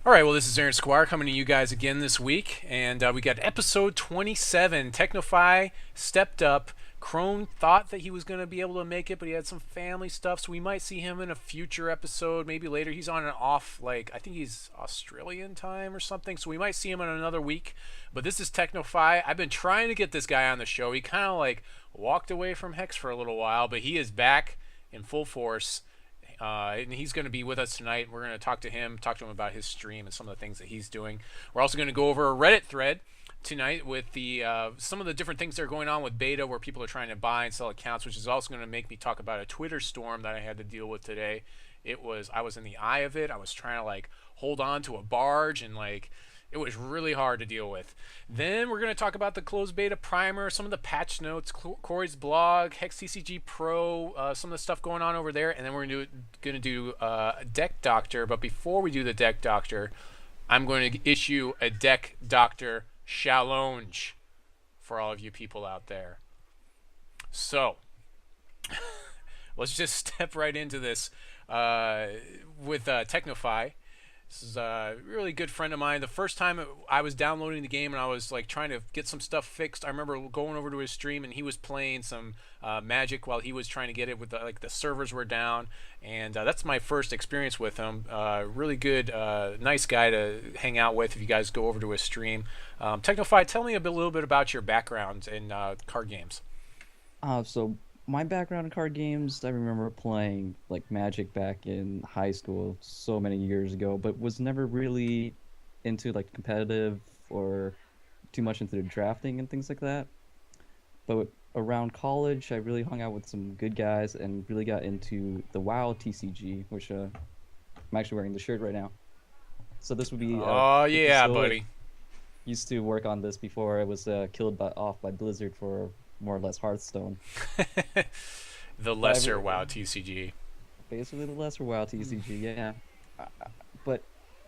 All right, well, this is Aaron Squire coming to you guys again this week, and we got episode 27. Technophi stepped up. Crone thought that he was going to be able to make it, but he had some family stuff, so we might see him in a future episode, maybe later. He's on an off, I think he's Australian time or something, so we might see him in another week. But this is Technophi. I've been trying to get this guy on the show. He kind of walked away from Hex for a little while, but he is back in full force. And he's going to be with us tonight. We're going to talk to him about his stream and some of the things that he's doing. We're also going to go over a Reddit thread tonight with the some of the different things that are going on with beta, where people are trying to buy and sell accounts, which is also going to make me talk about a Twitter storm that I had to deal with today. I was in the eye of it. I was trying to hold on to a barge, and it was really hard to deal with. Then we're going to talk about the closed beta primer, some of the patch notes, Corey's blog, Hex TCG Pro, some of the stuff going on over there, and then we're going to do Deck Doctor. But before we do the Deck Doctor, I'm going to issue a Deck Doctor challenge for all of you people out there. So let's just step right into this with Technophi. This is a really good friend of mine. The first time I was downloading the game and I was trying to get some stuff fixed, I remember going over to his stream and he was playing some Magic while he was trying to get it with the servers were down, and that's my first experience with him. Really good, nice guy to hang out with if you guys go over to his stream. Technophi, tell me a little bit about your background in card games. So my background in card games, I remember playing Magic back in high school so many years ago, but was never really into competitive or too much into the drafting and things like that. But around college, I really hung out with some good guys and really got into the WoW TCG, which I'm actually wearing the shirt right now. So this would be oh yeah, buddy. Used to work on this before I was killed off by Blizzard for more or less Hearthstone. The lesser WoW TCG. Basically the lesser WoW TCG, yeah. But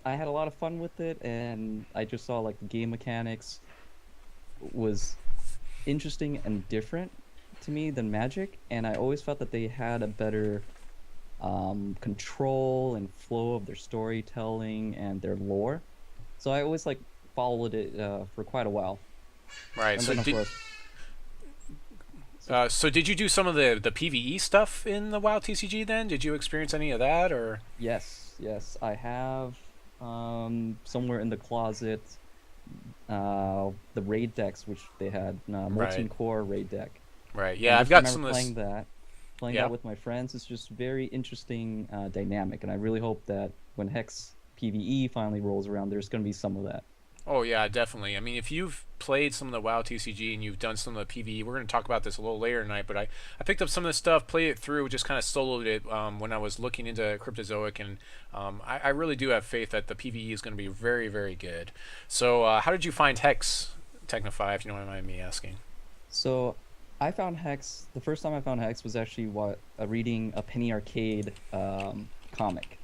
I had a lot of fun with it, and I just saw the game mechanics was interesting and different to me than Magic, and I always felt that they had a better control and flow of their storytelling and their lore. So I always followed it for quite a while. Right. And so then, of course, so did you do some of the PvE stuff in the WoW TCG then? Did you experience any of that, or? Yes, I have somewhere in the closet the raid decks, which they had Molten Core raid deck. Right. Yeah, and I've got some playing that. Playing that with my friends is just very interesting dynamic, and I really hope that when Hex PvE finally rolls around, there's going to be some of that. Oh yeah, definitely. I mean, if you've played some of the WoW TCG and you've done some of the PvE, we're going to talk about this a little later tonight, but I picked up some of the stuff, played it through, just kind of soloed it when I was looking into Cryptozoic, and I really do have faith that the PvE is going to be very, very good. So how did you find Hex, Technophi, if you don't mind me asking? So I found Hex, the first time I found Hex was actually reading a Penny Arcade comic.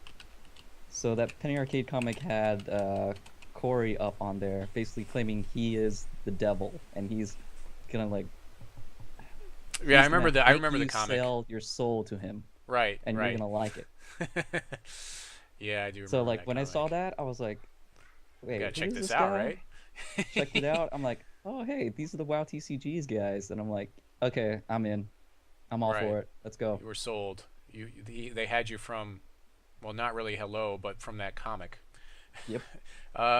So that Penny Arcade comic had Corey up on there, basically claiming he is the devil, and he's gonna yeah, I remember that. I remember the comic. Sell your soul to him, right? And right. you're gonna like it. Yeah, I do remember. So that when I comic. saw that, I was like, "Wait, gotta check who is this this out, guy?" right? Checked it out. I'm like, "Oh, hey, these are the WoW TCGs guys," and I'm like, "Okay, I'm in. I'm all for it. Let's go." You were sold. They had you from, well, not really hello, but from that comic. Yep.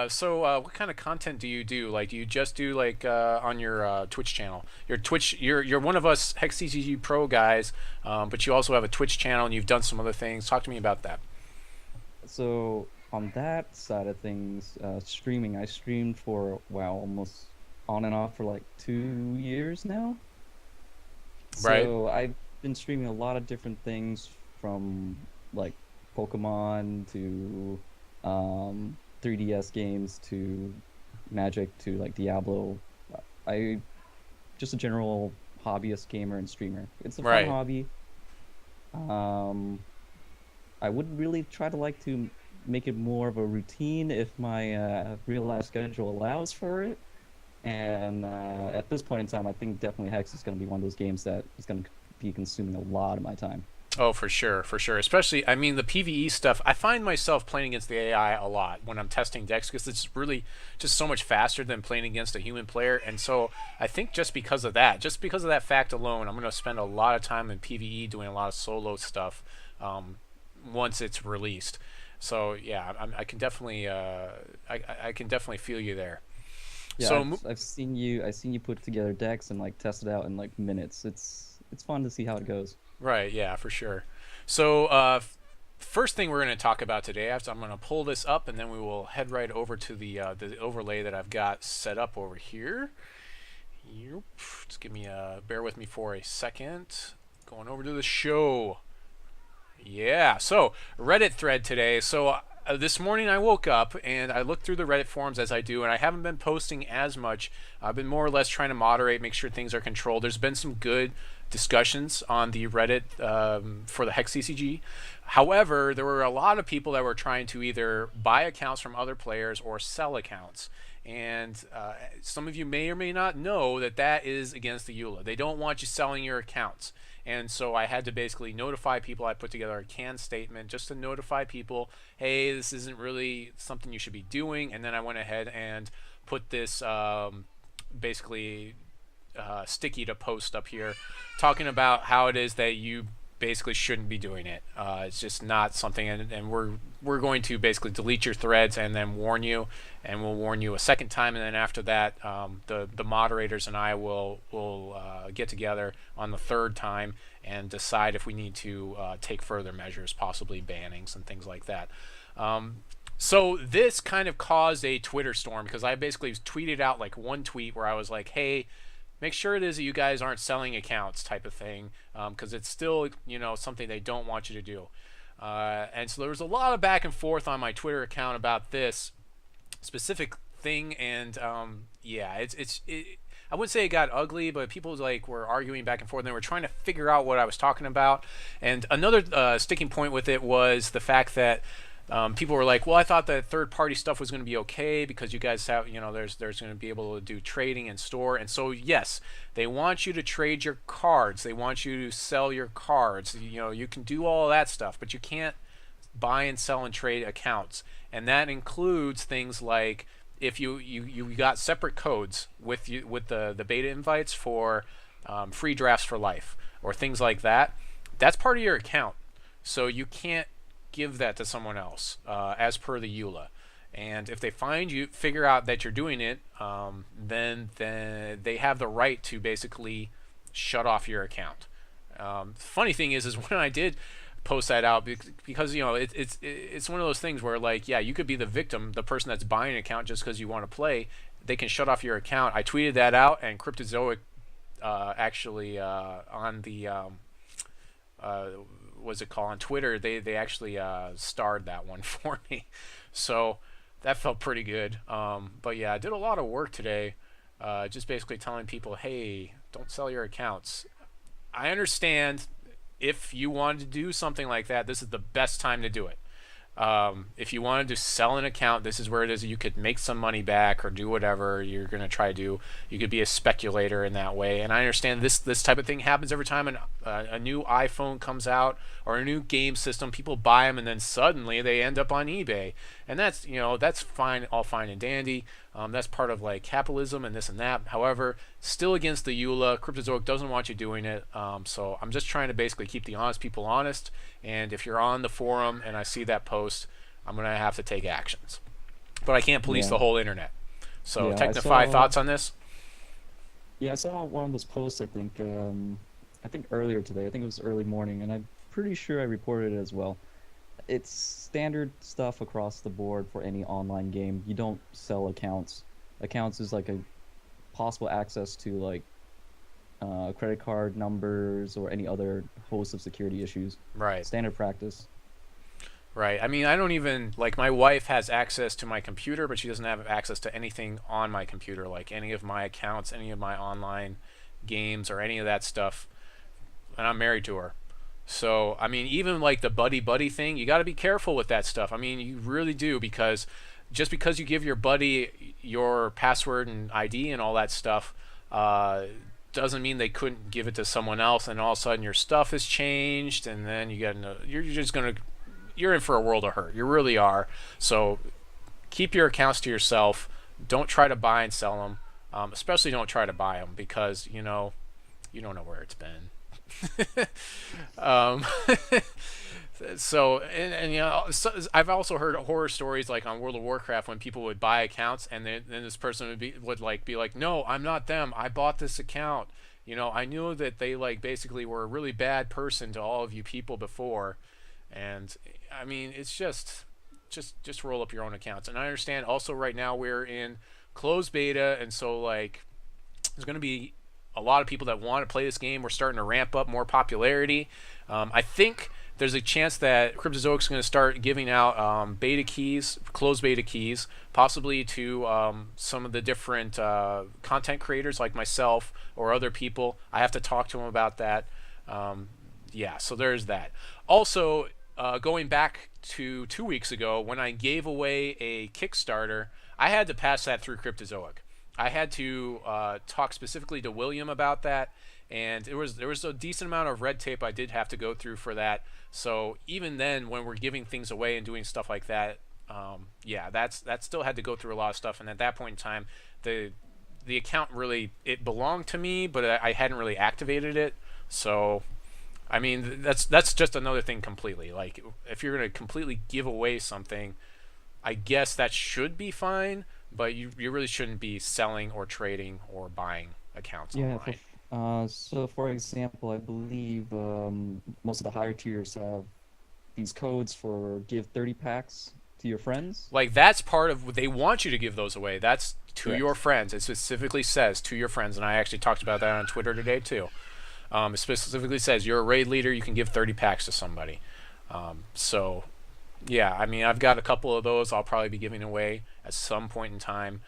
So what kind of content do you do? Do you just do on your Twitch channel? Your Twitch, you're one of us Hex TCG Pro guys, but you also have a Twitch channel and you've done some other things. Talk to me about that. So on that side of things, streaming, I streamed for almost on and off for 2 years now. Right. So I've been streaming a lot of different things, from Pokemon to 3DS games to Magic to Diablo. I just a general hobbyist gamer and streamer. It's a fun hobby. I would really try to make it more of a routine if my real life schedule allows for it. And at this point in time, I think definitely Hex is going to be one of those games that is going to be consuming a lot of my time. Oh, for sure, for sure. Especially, I mean, the PvE stuff. I find myself playing against the AI a lot when I'm testing decks because it's really just so much faster than playing against a human player. And so I think just because of that fact alone, I'm going to spend a lot of time in PvE doing a lot of solo stuff once it's released. So yeah, I can definitely, I can definitely feel you there. Yeah, So I've seen you put together decks and like test it out in like minutes. It's fun to see how it goes. right, yeah, for sure. So first thing we're going to talk about today, I'm going to pull this up and then we will head right over to the overlay that I've got set up over here. Yep. Just bear with me for a second. Going over to the show. Yeah, so Reddit thread today. So this morning I woke up and I looked through the Reddit forums as I do, and I haven't been posting as much. I've been more or less trying to moderate, make sure things are controlled. There's been some good discussions on the Reddit for the Hex CCG. However, there were a lot of people that were trying to either buy accounts from other players or sell accounts. And some of you may or may not know that that is against the EULA. They don't want you selling your accounts. And so I had to basically notify people. I put together a canned statement just to notify people, hey, this isn't really something you should be doing. And then I went ahead and put this basically sticky to post up here talking about how it is that you basically shouldn't be doing it. It's just not something, and we're going to basically delete your threads and then warn you, and we'll warn you a second time, and then after that, the moderators and I will get together on the third time and decide if we need to take further measures, possibly bannings and things like that. So this kind of caused a Twitter storm because I basically tweeted out like one tweet where I was like, hey, make sure it is that you guys aren't selling accounts type of thing, because it's still, you know, something they don't want you to do. And so there was a lot of back and forth on my Twitter account about this specific thing, and yeah, I wouldn't say it got ugly, but people like were arguing back and forth, and they were trying to figure out what I was talking about. And another sticking point with it was the fact that people were like, well, I thought that third-party stuff was going to be okay because you guys have, you know, there's going to be able to do trading and store. And so, yes, they want you to trade your cards. They want you to sell your cards. You know, you can do all of that stuff, but you can't buy and sell and trade accounts. And that includes things like if you got separate codes with the beta invites for free drafts for life or things like that, that's part of your account. So you can't give that to someone else as per the EULA. And if they figure out that you're doing it, then they have the right to basically shut off your account. Funny thing is when I did post that out, because you know it's one of those things where, like, yeah, you could be the victim, the person that's buying an account just because you want to play. They can shut off your account. I tweeted that out, and Cryptozoic actually on the what's it called, on Twitter, they actually starred that one for me, so that felt pretty good. But yeah, I did a lot of work today, just basically telling people, hey, don't sell your accounts. I understand if you wanted to do something like that, this is the best time to do it. If you wanted to sell an account, this is where it is. You could make some money back or do whatever you're going to try to do. You could be a speculator in that way. And I understand this type of thing happens every time a new iPhone comes out or a new game system. People buy them and then suddenly they end up on eBay. And that's, you know, that's fine, all fine and dandy. That's part of like capitalism and this and that. However, still against the EULA. Cryptozoic doesn't want you doing it. So I'm just trying to basically keep the honest people honest. And if you're on the forum and I see that post, I'm going to have to take actions. But I can't police the whole internet. So Yeah, Technophi, thoughts on this? Yeah, I saw one of those posts, I think earlier today. I think it was early morning, and I'm pretty sure I reported it as well. It's standard stuff across the board for any online game. You don't sell accounts. Accounts is like a possible access to like credit card numbers or any other host of security issues. Right. Standard practice. Right. I mean, I don't even, like, my wife has access to my computer, but she doesn't have access to anything on my computer, like any of my accounts, any of my online games, or any of that stuff. And I'm married to her. So, I mean, even like the buddy thing, you got to be careful with that stuff. I mean, you really do, because just because you give your buddy your password and ID and all that stuff, doesn't mean they couldn't give it to someone else, and all of a sudden your stuff has changed, and then you're just gonna you're in for a world of hurt. You really are. So keep your accounts to yourself. Don't try to buy and sell them. Especially don't try to buy them because you don't know where it's been. um, so I've also heard horror stories like on World of Warcraft when people would buy accounts and then this person would be like, no, I'm not them. I bought this account. I knew that they like basically were a really bad person to all of you people before, and I mean it's just roll up your own accounts. And I understand also right now we're in closed beta, and so like there's going to be a lot of people that want to play this game. We're starting to ramp up more popularity. I think there's a chance that Cryptozoic is going to start giving out beta keys, closed beta keys, possibly to some of the different content creators like myself or other people. I have to talk to them about that. Yeah, so there's that. Also, going back to 2 weeks ago when I gave away a Kickstarter, I had to pass that through Cryptozoic. I had to talk specifically to William about that, and there was a decent amount of red tape I did have to go through for that. So even then, when we're giving things away and doing stuff like that, yeah, that still had to go through a lot of stuff. And at that point in time, the account really, it belonged to me, but I hadn't really activated it. So I mean, that's just another thing completely. Like if you're going to completely give away something, I guess that should be fine, but you really shouldn't be selling or trading or buying accounts online. So for example, I believe most of the higher tiers have these codes for give 30 packs to your friends. Like that's part of what they want you to give those away. That's to Correct. your friends. It specifically says to your friends, and I actually talked about that on Twitter today too. It specifically says you're a raid leader, you can give 30 packs to somebody. So yeah, I mean, I've got a couple of those I'll probably be giving away at some point in time.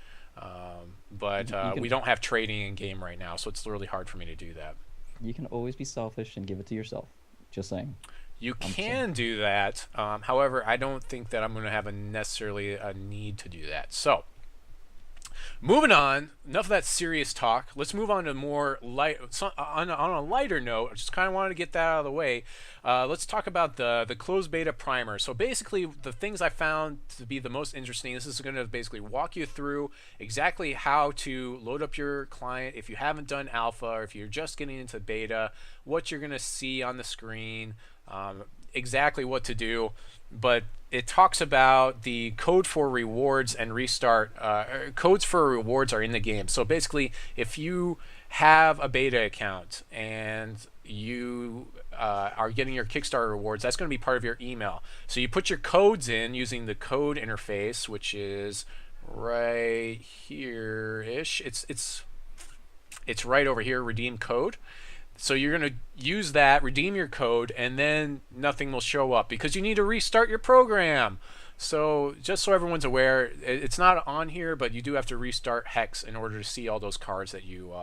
But You we can don't have trading in game right now, so it's really hard for me to do that. you can always be selfish and give it to yourself. Just saying. You I'm saying. can do that. However, I don't think that I'm going to have necessarily a need to do that. So, moving on. Enough of that serious talk. Let's move on to more light. On a lighter note, I just kind of wanted to get that out of the way. Let's talk about the closed beta primer. So basically, the things I found to be the most interesting. This is going to basically walk you through exactly how to load up your client if you haven't done alpha or if you're just getting into beta. What you're going to see on the screen. Exactly what to do, but it talks about the code for rewards and restart. Codes for rewards are in the game. So basically, if you have a beta account and you are getting your Kickstarter rewards, that's going to be part of your email. So you put your codes in using the code interface, which is right here-ish. It's right over here, redeem code. So you're going to use that, redeem your code, and then nothing will show up because you need to restart your program. So just so everyone's aware, it's not on here, but you do have to restart Hex in order to see all those cards that you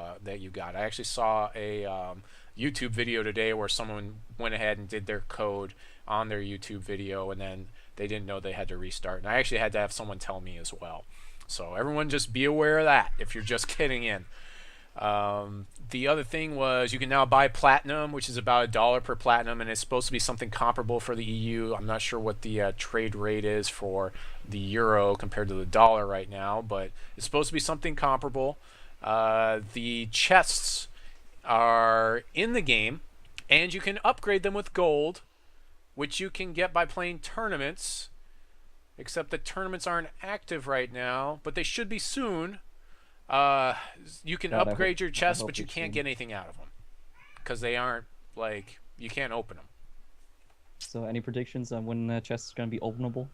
got. I actually saw a YouTube video today where someone went ahead and did their code on their YouTube video, and then they didn't know they had to restart. And I actually had to have someone tell me as well. So everyone just be aware of that if you're just getting in. The other thing was you can now buy platinum, which is about $1 per platinum, and it's supposed to be something comparable for the EU. I'm not sure what the trade rate is for the euro compared to the dollar right now, but it's supposed to be something comparable. The chests are in the game, and you can upgrade them with gold, which you can get by playing tournaments, except the tournaments aren't active right now, but they should be soon. You can God, upgrade your chests, hope but you it's can't soon. get anything out of them because they aren't like you can't open them. So any predictions on when the chest is going to be openable?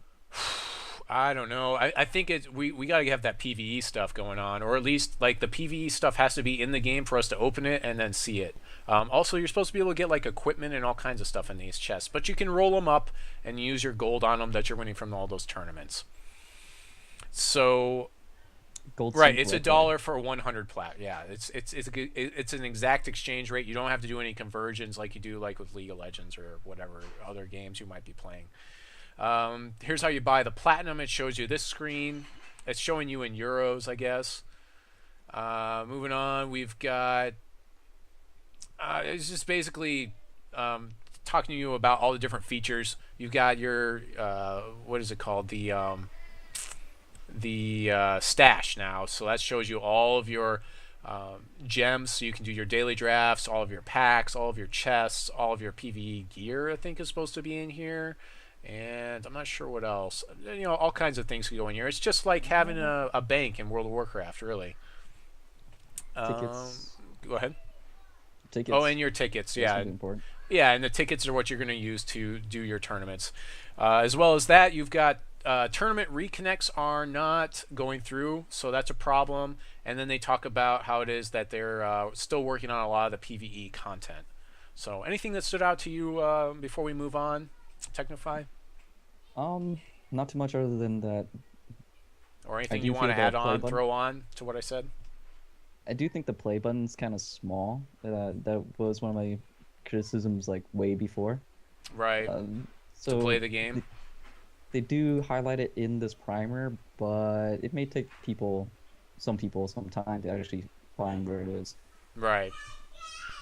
I don't know. I think we got to have that PvE stuff going on, or at least like the PvE stuff has to be in the game for us to open it and then see it. Also, you're supposed to be able to get like equipment and all kinds of stuff in these chests, but you can roll them up and use your gold on them that you're winning from all those tournaments. So. Gold Right, sync it's roleplay. $1 for 100 plat. Yeah, it's an exact exchange rate. You don't have to do any conversions like you do like with League of Legends or whatever other games you might be playing. Here's how you buy the platinum. It shows you this screen. It's showing you in euros, I guess. Moving on, we've got It's just basically talking to you about all the different features. You've got your what is it called? The stash now. So that shows you all of your gems, so you can do your daily drafts, all of your packs, all of your chests, all of your PvE gear. I think is supposed to be in here, and I'm not sure what else. You know, all kinds of things can go in here. It's just like having a bank in World of Warcraft, really. Tickets. Go ahead. Tickets. Oh, and your tickets, That's yeah. really important. Yeah, and the tickets are what you're going to use to do your tournaments. As well as that, you've got tournament reconnects are not going through, so that's a problem. And then they talk about how it is that they're still working on a lot of the PvE content. So anything that stood out to you before we move on, Technophi? Not too much other than that. Or anything do you want feel to the add play on, button- throw on to what I said? I do think the play button's kind of small. That was one of my criticisms, like way before. Right, So to play the game? they do highlight it in this primer, but it may take some people, some time to actually find where it is. Right.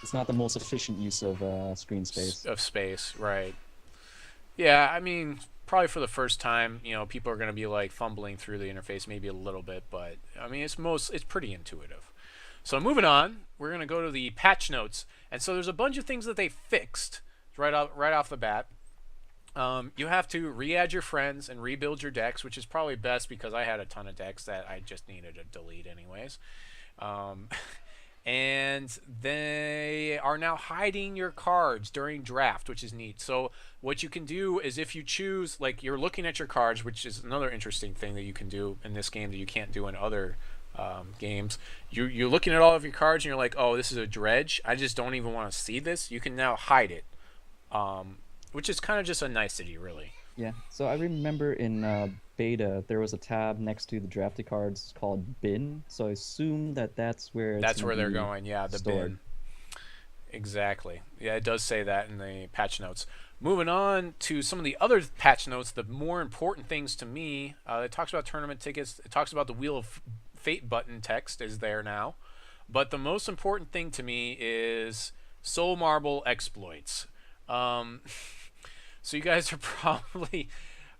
It's not the most efficient use of screen space. Of space, right. Yeah, I mean, probably for the first time, you know, people are going to be like fumbling through the interface maybe a little bit, but I mean, it's pretty intuitive. So moving on, we're going to go to the patch notes. And so there's a bunch of things that they fixed right off the bat. You have to re-add your friends and rebuild your decks, which is probably best because I had a ton of decks that I just needed to delete anyways. And they are now hiding your cards during draft, which is neat. So what you can do is if you choose, like you're looking at your cards, which is another interesting thing that you can do in this game that you can't do in other games. You're looking at all of your cards and you're like, oh, this is a dredge. I just don't even want to see this. You can now hide it, which is kind of just a nicety, really. Yeah. So I remember in beta there was a tab next to the drafted cards called bin. So I assume that that's where that's where they're going. Yeah, the stored. bin. Exactly. Yeah, it does say that in the patch notes. Moving on to some of the other patch notes, the more important things to me, it talks about tournament tickets. It talks about the Wheel of Fate button text is there now. But the most important thing to me is Soul Marble exploits. So you guys are probably,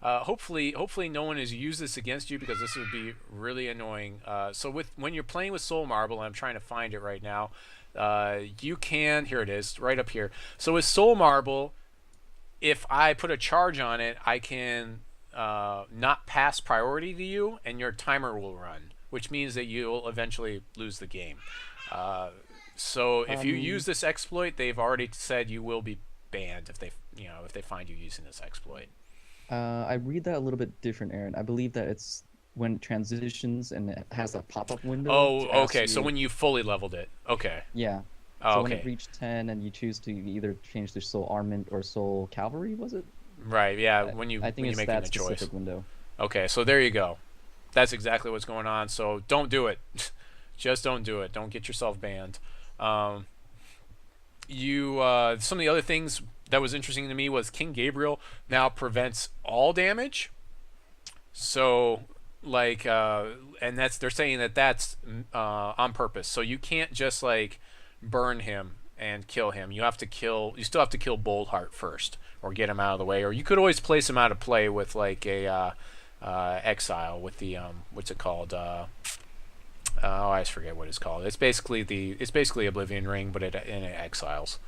hopefully no one has used this against you because this would be really annoying. So when you're playing with Soul Marble, and I'm trying to find it right now, you can, here it is, right up here. So with Soul Marble, if I put a charge on it, I can not pass priority to you, and your timer will run, which means that you'll eventually lose the game. So if you use this exploit, they've already said you will be banned if they find you using this exploit. I read that a little bit different, Aaron. I believe that it's when it transitions and it has a pop-up window. Oh, to ask okay. So you- when you fully leveled it. Okay. Yeah. Oh, So when okay. it reached 10 and you choose to either change to Soul Armament or Soul Cavalry, was it? Right. Yeah. When you I think it's making that the choice. specific window. Okay. So there you go. That's exactly what's going on. So don't do it. Just don't do it. Don't get yourself banned. Some of the other things that was interesting to me was King Gabriel now prevents all damage. So like and they're saying that's on purpose. So you can't just like burn him and kill him. You still have to kill Boldheart first or get him out of the way, or you could always place him out of play with like a exile with the what's it called? I just forget what it's called. It's basically Oblivion Ring, but it exiles.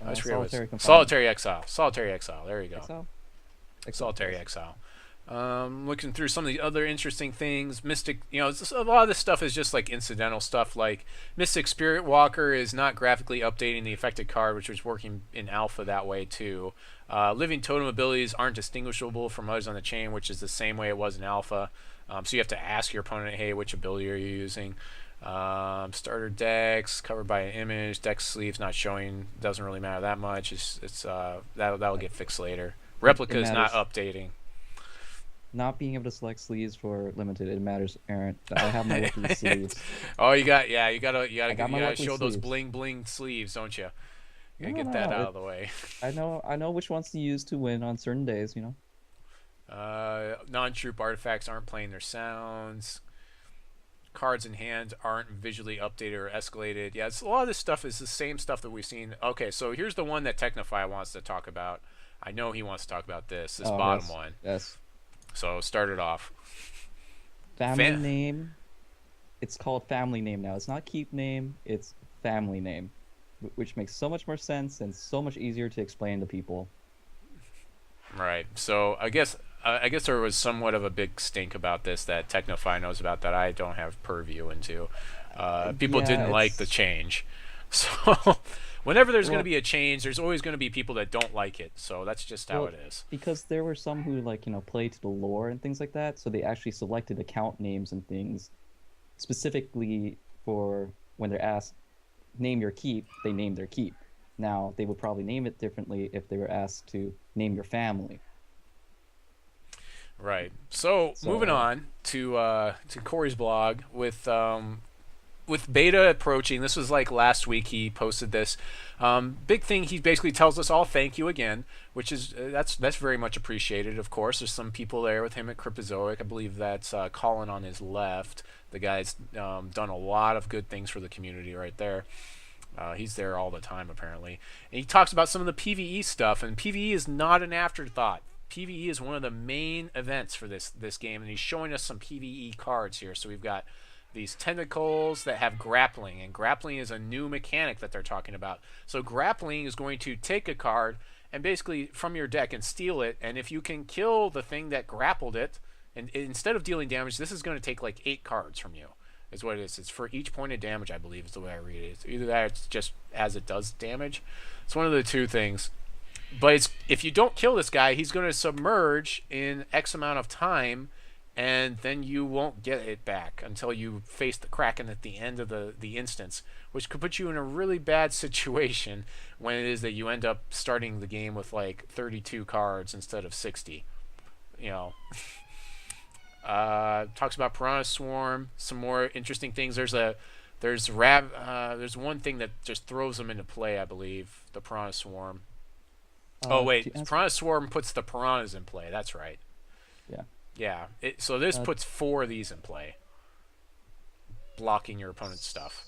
I just forget what it's- Solitary Exile. Solitary Exile. There you go. Exile? Solitary Exile. Looking through some of the other interesting things, Mystic, a lot of this stuff is just like incidental stuff. Like Mystic Spirit Walker is not graphically updating the affected card, which was working in alpha that way too. Living Totem abilities aren't distinguishable from others on the chain, which is the same way it was in alpha. So you have to ask your opponent, hey, which ability are you using? Starter decks covered by an image. Deck sleeves not showing. Doesn't really matter that much. That'll get fixed later. Replica is not updating. Not being able to select sleeves for limited, it matters, Aaron. I have my lucky sleeves. Oh, you gotta lucky show those sleeves. bling bling sleeves, don't you? You gotta No, get no, that no, out of the way. I know which ones to use to win on certain days, Non-troop artifacts aren't playing their sounds. cards in hand aren't visually updated or escalated. Yeah, a lot of this stuff is the same stuff that we've seen. Okay, so here's the one that Technophi wants to talk about. I know he wants to talk about this Oh, bottom yes, one. yes. So start it off. Family name. It's called family name now. It's not keep name. It's family name, which makes so much more sense and so much easier to explain to people. Right. So I guess there was somewhat of a big stink about this that Technophi knows about that I don't have purview into. People Yeah, didn't like the change. So whenever there's going Well, to be a change, there's always going to be people that don't like it. So that's just how well, it is. because there were some who play to the lore and things like that, so they actually selected account names and things specifically for when they're asked name your keep, they name their keep. Now they would probably name it differently if they were asked to name your family. Right. So moving So on to Corey's blog with beta approaching. This was like last week he posted this. Big thing, he basically tells us all thank you again, which is that's very much appreciated. Of course, there's some people there with him at Cryptozoic. I believe that's Colin on his left. The guy's done a lot of good things for the community right there. He's there all the time apparently, and he talks about some of the PvE stuff. And PvE is not an afterthought. PvE is one of the main events for this game, and he's showing us some PvE cards here. So we've got these tentacles that have grappling, and grappling is a new mechanic that they're talking about. So grappling is going to take a card and basically from your deck and steal it, and if you can kill the thing that grappled it, and instead of dealing damage, this is going to take like 8 cards from you, is what it is. It's for each point of damage, I believe, is the way I read it. It's either that or it's just as it does damage. It's one of the two things. But if you don't kill this guy, he's going to submerge in X amount of time, and then you won't get it back until you face the Kraken at the end of the instance, which could put you in a really bad situation when it is that you end up starting the game with like 32 cards instead of 60. You know. Talks about Piranha Swarm, some more interesting things. There's one thing that just throws them into play, I believe, the Piranha Swarm. Oh wait, Piranha Swarm puts the piranhas in play. That's right. Yeah. Yeah. So this puts 4 of these in play, blocking your opponent's stuff,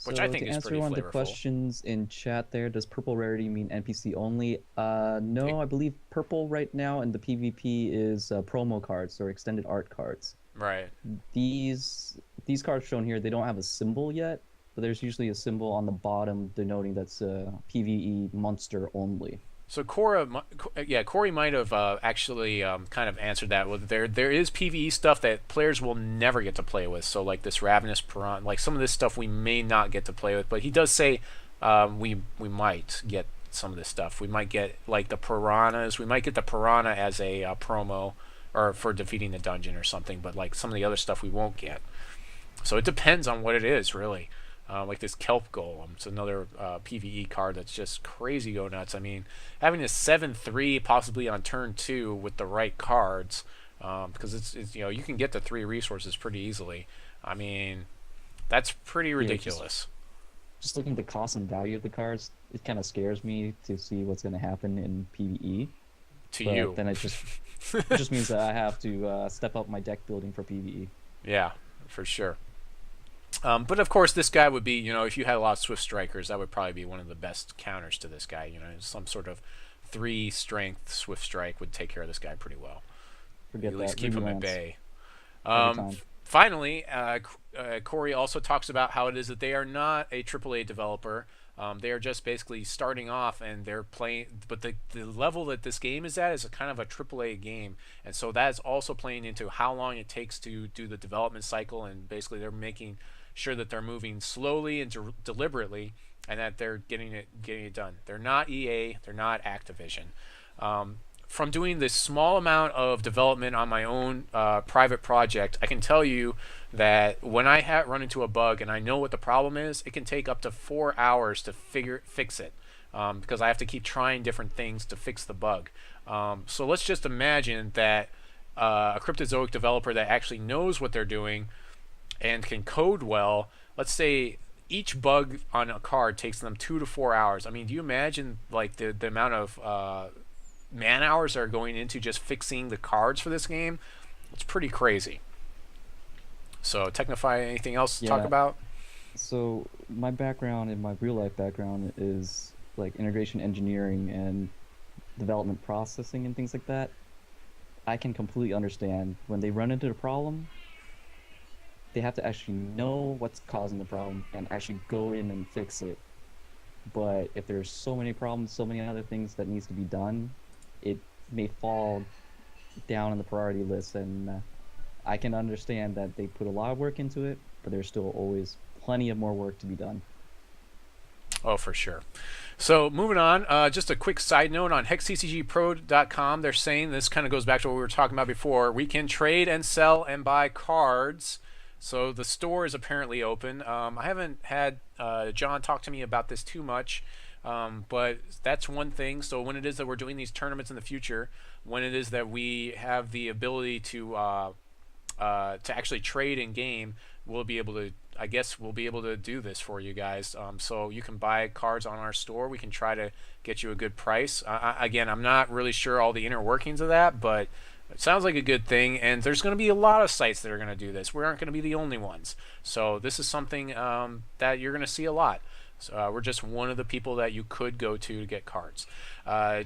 which I think is pretty flavorful. To answer one of the questions in chat there, does purple rarity mean NPC only? No, I believe purple right now in the PvP is promo cards or extended art cards. Right. These cards shown here, they don't have a symbol yet, but there's usually a symbol on the bottom denoting that's a PvE monster only. So Corey might have actually kind of answered that. Well, there is PvE stuff that players will never get to play with. So like this Ravenous Piranha, like some of this stuff we may not get to play with. But he does say we might get some of this stuff. We might get like the piranhas. We might get the piranha as a promo or for defeating the dungeon or something. But like some of the other stuff we won't get. So it depends on what it is, really. Like this Kelp Golem. It's another PvE card that's just crazy go nuts. I mean, having a 7/3 possibly on turn 2 with the right cards, because it's you can get the 3 resources pretty easily. I mean, that's pretty ridiculous. Just looking at the cost and value of the cards, it kind of scares me to see what's going to happen in PvE. But then it just means that I have to step up my deck building for PvE. Yeah, for sure. But of course, this guy would be, if you had a lot of Swift Strikers, that would probably be one of the best counters to this guy. Some sort of 3 strength Swift Strike would take care of this guy pretty well. Forget at least that. Keep him at bay. Finally, Corey also talks about how it is that they are not a AAA developer. They are just basically starting off, and they're playing. But the level that this game is at is a kind of a AAA game, and so that is also playing into how long it takes to do the development cycle. And basically, they're making sure that they're moving slowly and deliberately, and that they're getting it done. They're not EA. They're not Activision. From doing this small amount of development on my own private project, I can tell you that when I run into a bug and I know what the problem is, it can take up to 4 hours to fix it, because I have to keep trying different things to fix the bug. So let's just imagine that a Cryptozoic developer that actually knows what they're doing and can code well, let's say each bug on a card takes them 2 to 4 hours. I mean, do you imagine like the amount of man hours are going into just fixing the cards for this game? It's pretty crazy. So Technophi, anything else to talk Yeah. about? So my background and my real life background is like integration engineering and development processing and things like that. I can completely understand when they run into a problem, they have to actually know what's causing the problem and actually go in and fix it. But if there's so many problems, so many other things that needs to be done, it may fall down on the priority list. And I can understand that they put a lot of work into it, but there's still always plenty of more work to be done. Oh, for sure. So moving on, just a quick side note on hexccgpro.com. They're saying this kind of goes back to what we were talking about before. We can trade and sell and buy cards. So the store is apparently open. I haven't had John talk to me about this too much, but that's one thing. So when it is that we're doing these tournaments in the future, when it is that we have the ability to actually trade in game, we'll be able to, I guess we'll be able to do this for you guys. So you can buy cards on our store. We can try to get you a good price. Again, I'm not really sure all the inner workings of that, but it sounds like a good thing. And there's going to be a lot of sites that are going to do this. We aren't going to be the only ones. So this is something that you're going to see a lot. So, we're just one of the people that you could go to get cards.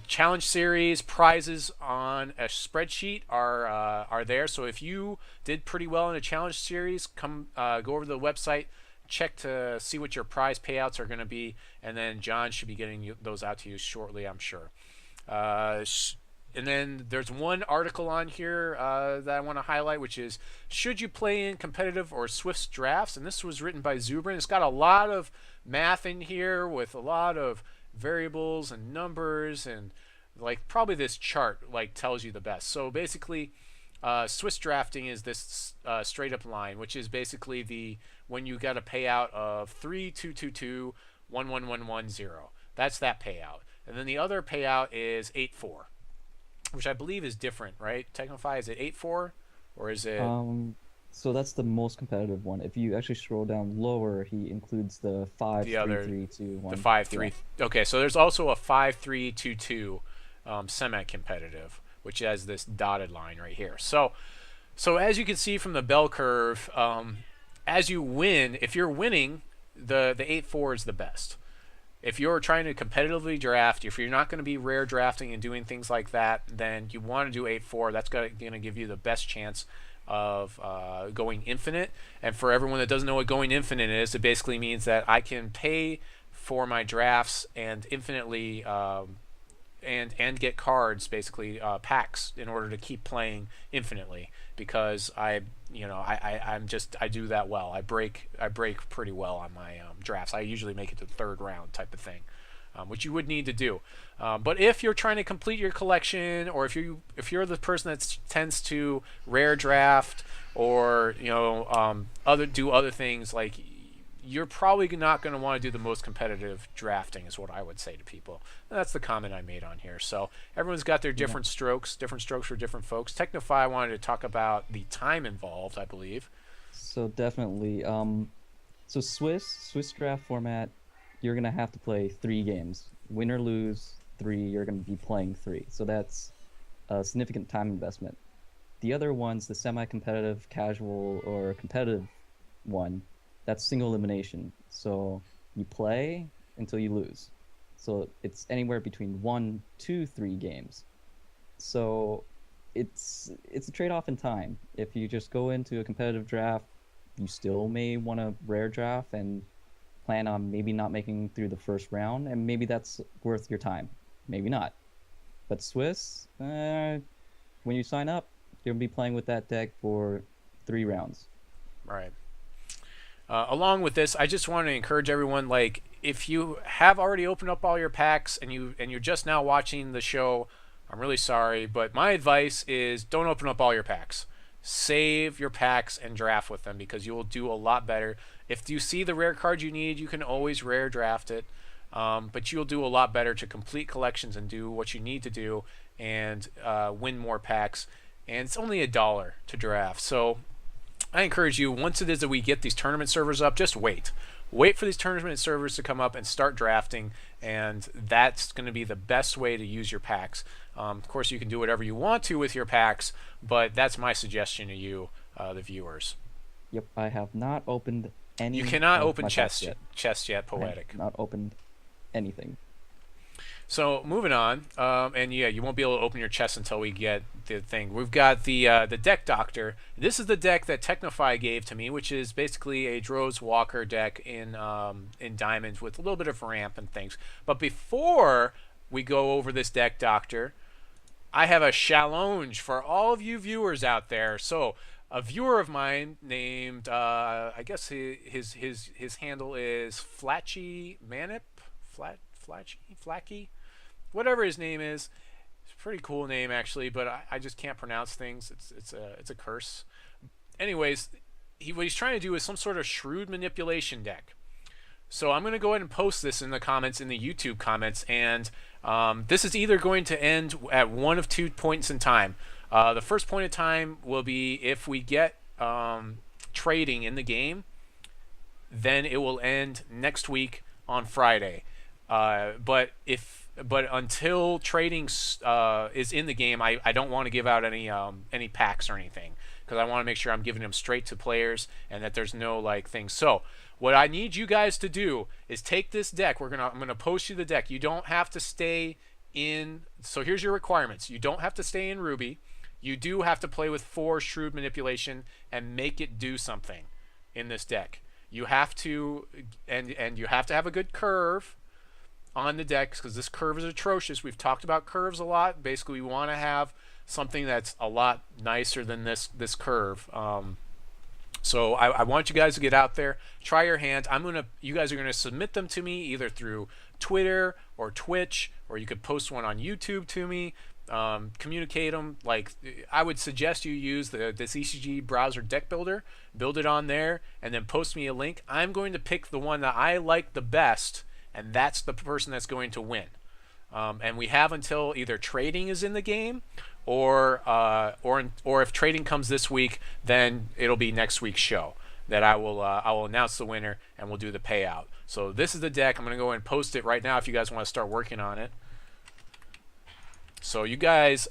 Challenge series prizes on a spreadsheet are there. So if you did pretty well in a challenge series, come go over to the website, check to see what your prize payouts are going to be, and then John should be getting those out to you shortly, I'm sure. And then there's one article on here that I want to highlight, which is should you play in competitive or Swift's drafts? And this was written by Zubrin. It's got a lot of math in here with a lot of variables and numbers, and like probably this chart like tells you the best. So basically, Swiss drafting is this straight up line, which is basically the when you got a payout of 3,222, 11110. That's that payout. And then the other payout is 8-4, which I believe is different, right? Technophi, is it 8-4 or is it So that's the most competitive one. If you actually scroll down lower, he includes the five, the three, other three, two, one. the 5 Yeah. 3? Okay, so there's also a 5-3-2-2 semi-competitive, which has this dotted line right here. So as you can see from the bell curve, as you win, if you're winning, the 8-4 is the best. If you're trying to competitively draft, if you're not going to be rare drafting and doing things like that, then you want to do 8-4. That's going to give you the best chance of going infinite. And for everyone that doesn't know what going infinite is, it basically means that I can pay for my drafts and infinitely and get cards, basically packs, in order to keep playing infinitely, because I do that well. I break pretty well on my drafts. I usually make it to the third round type of thing, which you would need to do. But if you're trying to complete your collection, or if you're the person that tends to rare draft, or do other things, like, you're probably not going to want to do the most competitive drafting, is what I would say to people. And that's the comment I made on here. So everyone's got their different strokes for different folks. Technophi wanted to talk about the time involved, I believe. So definitely. So Swiss draft format, you're gonna have to play 3 games. Win or lose 3, you're gonna be playing 3. So that's a significant time investment. The other ones, the semi-competitive, casual, or competitive one, that's single elimination. So you play until you lose. So it's anywhere between 1, 2, 3 games. So it's a trade-off in time. If you just go into a competitive draft, you still may want to rare draft and plan on maybe not making through the first round, and maybe that's worth your time. Maybe not. But Swiss, when you sign up, you'll be playing with that deck for 3 rounds. Right. Along with this, I just want to encourage everyone, like, if you have already opened up all your packs and you're just now watching the show, I'm really sorry, but my advice is don't open up all your packs. Save your packs and draft with them, because you will do a lot better. If you see the rare card you need, you can always rare draft it, but you'll do a lot better to complete collections and do what you need to do, and win more packs. And it's only $1 to draft, so I encourage you, once it is that we get these tournament servers up, just wait. Wait for these tournament servers to come up and start drafting, and that's going to be the best way to use your packs. Of course, you can do whatever you want to with your packs, but that's my suggestion to you, the viewers. Yep, I have not opened any You cannot of open my packs yet. chests yet, I have Poetic. not opened anything. So moving on, and yeah, you won't be able to open your chest until we get the thing. We've got the deck doctor. This is the deck that Technophi gave to me, which is basically a Droz Walker deck in diamonds with a little bit of ramp and things. But before we go over this deck doctor, I have a challenge for all of you viewers out there. So a viewer of mine named I guess his handle is Flatchy Manip, Flacky, whatever his name is. It's a pretty cool name actually, but I just can't pronounce things. It's a curse. Anyways, what he's trying to do is some sort of shrewd manipulation deck. So I'm going to go ahead and post this in the comments, in the YouTube comments, and this is either going to end at one of 2 points in time. The first point in time will be if we get trading in the game, then it will end next week on Friday. But until trading is in the game, I don't want to give out any packs or anything, because I want to make sure I'm giving them straight to players and that there's no like things. So what I need you guys to do is take this deck. I'm gonna post you the deck. You don't have to stay in. So here's your requirements. You don't have to stay in Ruby. You do have to play with 4 shrewd manipulation and make it do something in this deck. You have to, and you have to have a good curve on the decks, because this curve is atrocious. We've talked about curves a lot. Basically, we want to have something that's a lot nicer than this curve. So I want you guys to get out there, try your hand. You guys are gonna submit them to me either through Twitter or Twitch, or you could post one on YouTube to me. Communicate them. Like, I would suggest you use this ECG browser deck builder, build it on there, and then post me a link. I'm going to pick the one that I like the best, and that's the person that's going to win. And we have until either trading is in the game, or if trading comes this week, then it'll be next week's show that I will announce the winner and we'll do the payout. So this is the deck. I'm gonna go and post it right now if you guys want to start working on it. So you guys,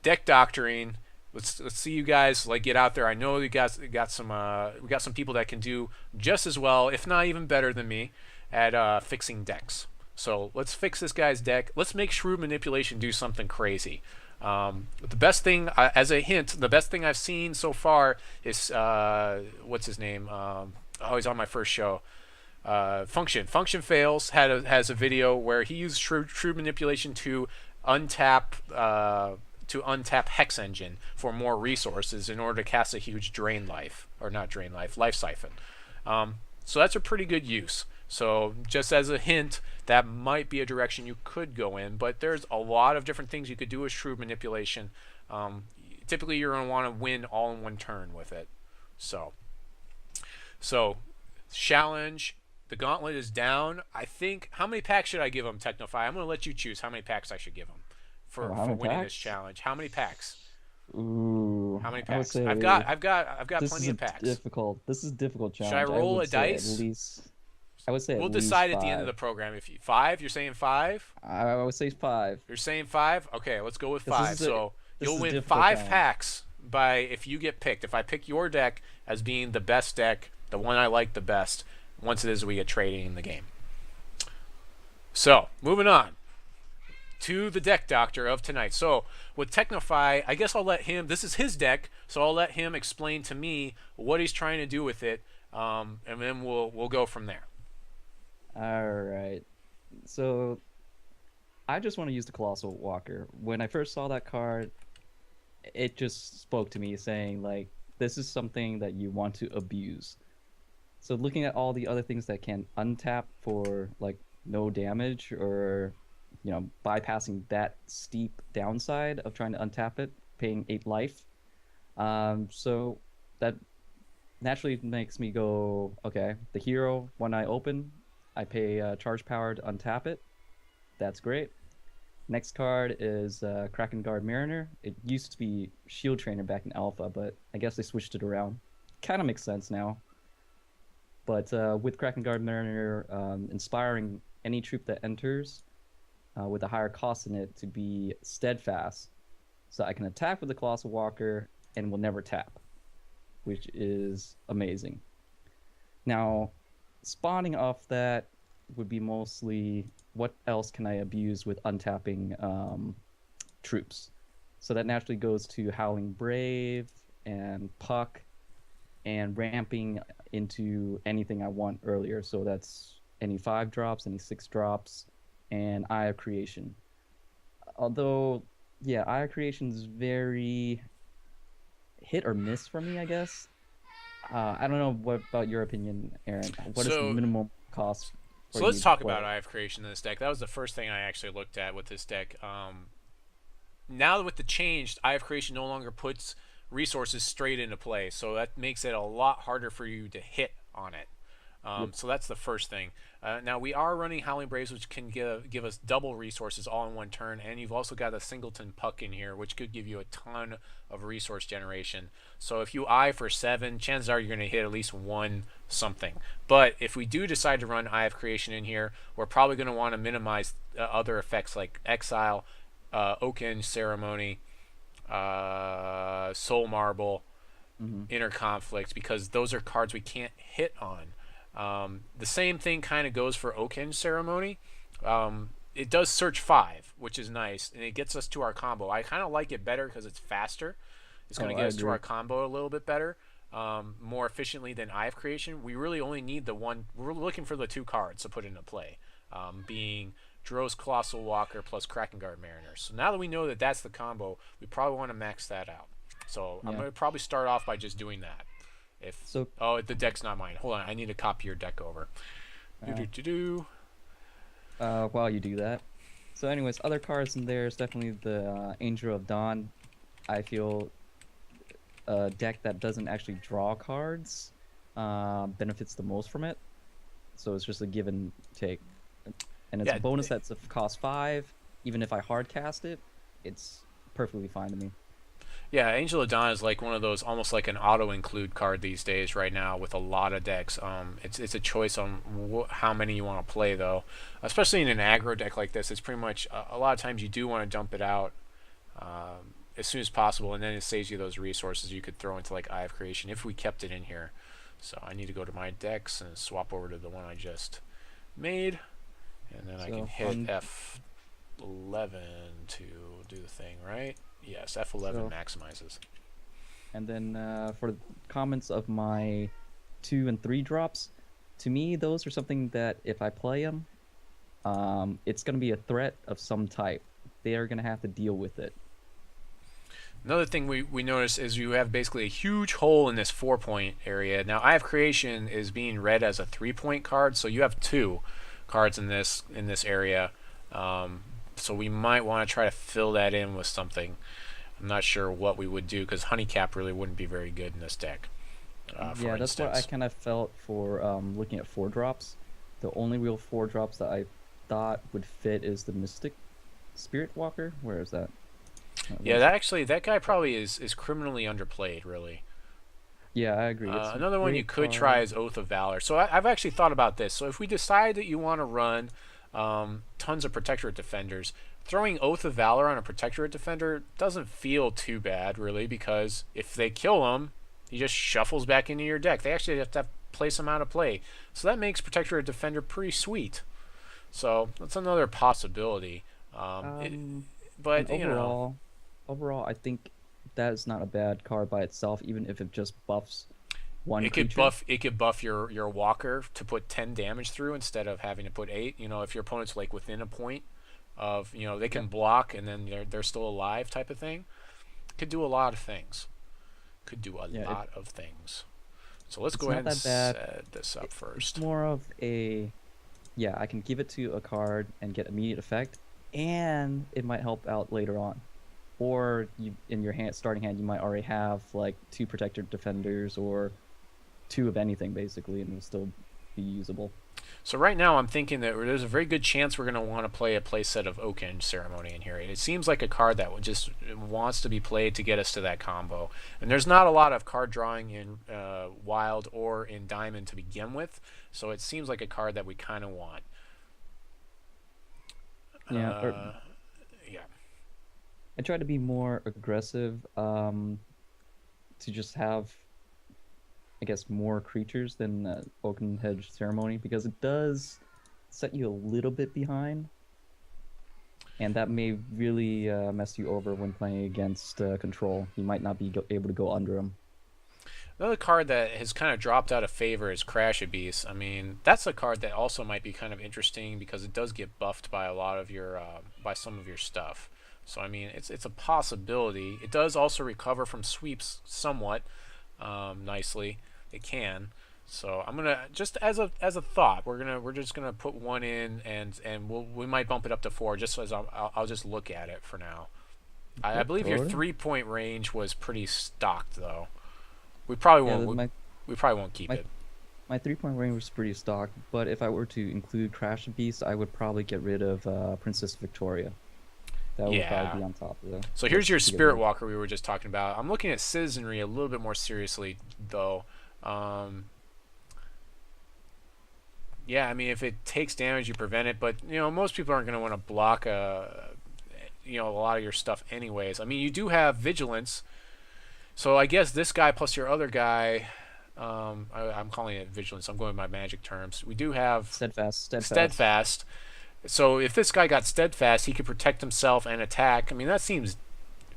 deck doctoring. Let's see you guys like get out there. I know you guys got some we got some people that can do just as well, if not even better than me, at fixing decks. So let's fix this guy's deck. Let's make shrewd manipulation do something crazy. The best thing, as a hint, the best thing I've seen so far is what's his name? He's on my first show. Function Fails has a video where he used shrewd manipulation to untap Hex Engine for more resources in order to cast a huge life siphon. So that's a pretty good use. So just as a hint, that might be a direction you could go in, but there's a lot of different things you could do with shrewd manipulation. Typically you're going to want to win all in one turn with it. So challenge, the gauntlet is down. I think, how many packs should I give him, Technophi? I'm going to let you choose how many packs I should give him for winning this challenge. How many packs? Ooh, how many packs? I've got plenty of packs. This is a difficult challenge. Should I roll a dice? At least, I would say we'll decide at the end of the program. If 5, you're saying 5? I would say 5. You're saying 5? Okay, let's go with 5. So you'll win 5 packs if you get picked. If I pick your deck as being the best deck, the one I like the best, once it is we get trading in the game. So moving on to the deck doctor of tonight. So with Technophi, I guess I'll let him. This is his deck, so I'll let him explain to me what he's trying to do with it, and then we'll go from there. All right. So I just want to use the Colossal Walker. When I first saw that card, it just spoke to me, saying like, this is something that you want to abuse. So looking at all the other things that can untap for like no damage, or bypassing that steep downside of trying to untap it, paying 8 life. So that naturally makes me go, okay, the hero, when I open, I pay charge power to untap it. That's great. Next card is Kraken Guard Mariner. It used to be Shield Trainer back in Alpha, but I guess they switched it around. Kind of makes sense now. But with Kraken Guard Mariner, inspiring any troop that enters with a higher cost in it to be steadfast. So I can attack with the Colossal Walker and will never tap. which is amazing. Now, spawning off that would be mostly what else can I abuse with untapping troops? So that naturally goes to Howling Brave and Puck and ramping into anything I want earlier. So that's any 5 drops, any 6 drops, and Eye of Creation. Although, yeah, Eye of Creation is very hit or miss for me, I guess. I don't know what about your opinion, Aaron. What is the So minimum cost for so let's you to talk play? about Eye of Creation in this deck. That was the first thing I actually looked at with this deck. Now with the change, Eye of Creation no longer puts resources straight into play, so that makes it a lot harder for you to hit on it. Yep. So that's the first thing. Now we are running Howling Braves, which can give us double resources all in one turn, and you've also got a Singleton Puck in here, which could give you a ton of resource generation. So if you eye for 7, chances are you're going to hit at least one something. But if we do decide to run Eye of Creation in here, we're probably going to want to minimize other effects like Exile, Oakhenge Ceremony, Soul Marble, Hmm. Inner Conflict, because those are cards we can't hit on. The same thing kind of goes for Oakhenge Ceremony. It does search 5, which is nice, and it gets us to our combo. I kind of like it better because it's faster. It's going Oh, to I get us to agree. our combo a little bit better, more efficiently than Eye of Creation. We really only need the one. We're looking for the 2 cards to put into play, being Droo's Colossal Walker plus Kraken Guard Mariners. So now that we know that that's the combo, we probably want to max that out. So I'm Yeah. going to probably start off by just doing that. If So, Oh, the deck's not mine. Hold on, I need to copy your deck over. Do uh, do do do. while you do that, so anyways, other cards in there is definitely the Angel of Dawn. I feel a deck that doesn't actually draw cards benefits the most from it. So it's just a give and take, and it's a Yeah, bonus that's of cost 5. Even if I hard cast it, it's perfectly fine to me. yeah. Angel of Dawn is like one of those almost like an auto include card these days right now with a lot of decks. It's a choice on how many you want to play though, especially in an aggro deck like this. It's pretty much a lot of times you do want to dump it out as soon as possible, and then it saves you those resources you could throw into like Eye of Creation if we kept it in here. So I need to go to my decks and swap over to the one I just made, and then I can So hit on F11 to do the thing, right? Yes, F11 so maximizes. and then for comments of my 2 and 3 drops, to me those are something that if I play them, it's going to be a threat of some type. They are going to have to deal with it. Another thing we notice is you have basically a huge hole in this 4-point area. Now, Eye of Creation is being read as a 3-point card, so you have 2 cards in this area. So we might want to try to fill that in with something. I'm not sure what we would do because Honeycap really wouldn't be very good in this deck. For Yeah, that's what I instance, kind of felt for looking at 4 drops. The only real 4 drops that I thought would fit is the Mystic Spirit Walker. Where is that? yeah, that guy probably is criminally underplayed, really. Yeah, I agree. It's a Another one you great could try card. is Oath of Valor. So I've actually thought about this. So if we decide that you want to run tons of Protectorate Defenders, throwing Oath of Valor on a Protectorate Defender doesn't feel too bad, really, because if they kill him, he just shuffles back into your deck. They actually have to place him out of play. So that makes Protectorate Defender pretty sweet. So that's another possibility. Um, and But, you know, overall, I think that is not a bad card by itself, even if it just buffs one it could creature. buff your walker to put 10 damage through instead of having to put 8. You know, if your opponent's like within a point of, they Yeah, can block and then they're still alive type of thing. Could do a lot of things. Could do a yeah, lot of things. So let's it's go not ahead and that bad. set this up It's first. more of a, yeah, I can give it to a card and get immediate effect, and it might help out later on. Or you, in your starting hand, you might already have like 2 protector defenders or 2 of anything basically, and it'll still be usable. So right now I'm thinking that there's a very good chance we're going to want to play a playset of Oakhenge Ceremony in here. It seems like a card that just wants to be played to get us to that combo. And there's not a lot of card drawing in Wild or in Diamond to begin with, so it seems like a card that we kind of want. Yeah, or Yeah. I try to be more aggressive, to just have I guess, more creatures than Oakhenge Ceremony because it does set you a little bit behind, and that may really mess you over when playing against control. You might not be able to go under them. Another card that has kind of dropped out of favor is Crash Beast. I mean, that's a card that also might be kind of interesting because it does get buffed by a lot of your by some of your stuff. So I mean, it's a possibility. It does also recover from sweeps somewhat nicely. It can. So I'm gonna just as a thought, we're just gonna put one in and we might bump it up to 4 just as I'll just look at it for now. I believe your 3-point range was pretty stocked though. We probably won't. We probably won't keep it. My 3-point range was pretty stocked, but if I were to include Crash Beast, I would probably get rid of Princess Victoria. That would probably be on top of it. So here's your Spirit Walker we were just talking about. I'm looking at Citizenry a little bit more seriously though. Yeah, I mean, if it takes damage, you prevent it. But you know, most people aren't going to want to block a lot of your stuff anyways. I mean, you do have Vigilance. So I guess this guy plus your other guy, I'm calling it Vigilance. I'm going by Magic terms. We do have Steadfast. So if this guy got Steadfast, he could protect himself and attack. I mean, that seems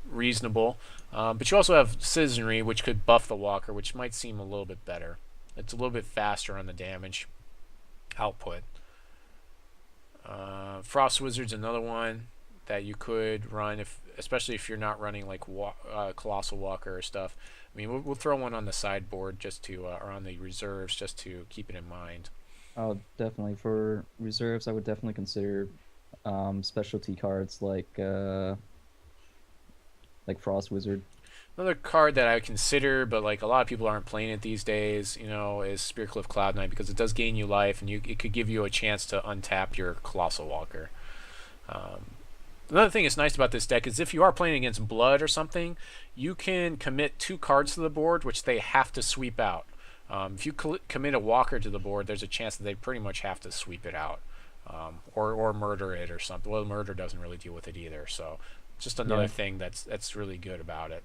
reasonable. But you also have Citizenry, which could buff the Walker, which might seem a little bit better. It's a little bit faster on the damage output. Frost Wizard's another one that you could run, especially if you're not running like Colossal Walker or stuff. I mean, we'll throw one on the sideboard just to, or on the reserves just to keep it in mind. Oh, definitely. For reserves, I would definitely consider specialty cards like Frost Wizard. Another card that I would consider, but like a lot of people aren't playing it these days, you know, is Spearcliff Cloud Knight because it does gain you life and it could give you a chance to untap your Colossal Walker. Another thing that's nice about this deck is if you are playing against Blood or something, you can commit 2 cards to the board, which they have to sweep out. If you commit a Walker to the board, there's a chance that they pretty much have to sweep it out, or murder it or something. Well, murder doesn't really deal with it either, so just another thing that's really good about it.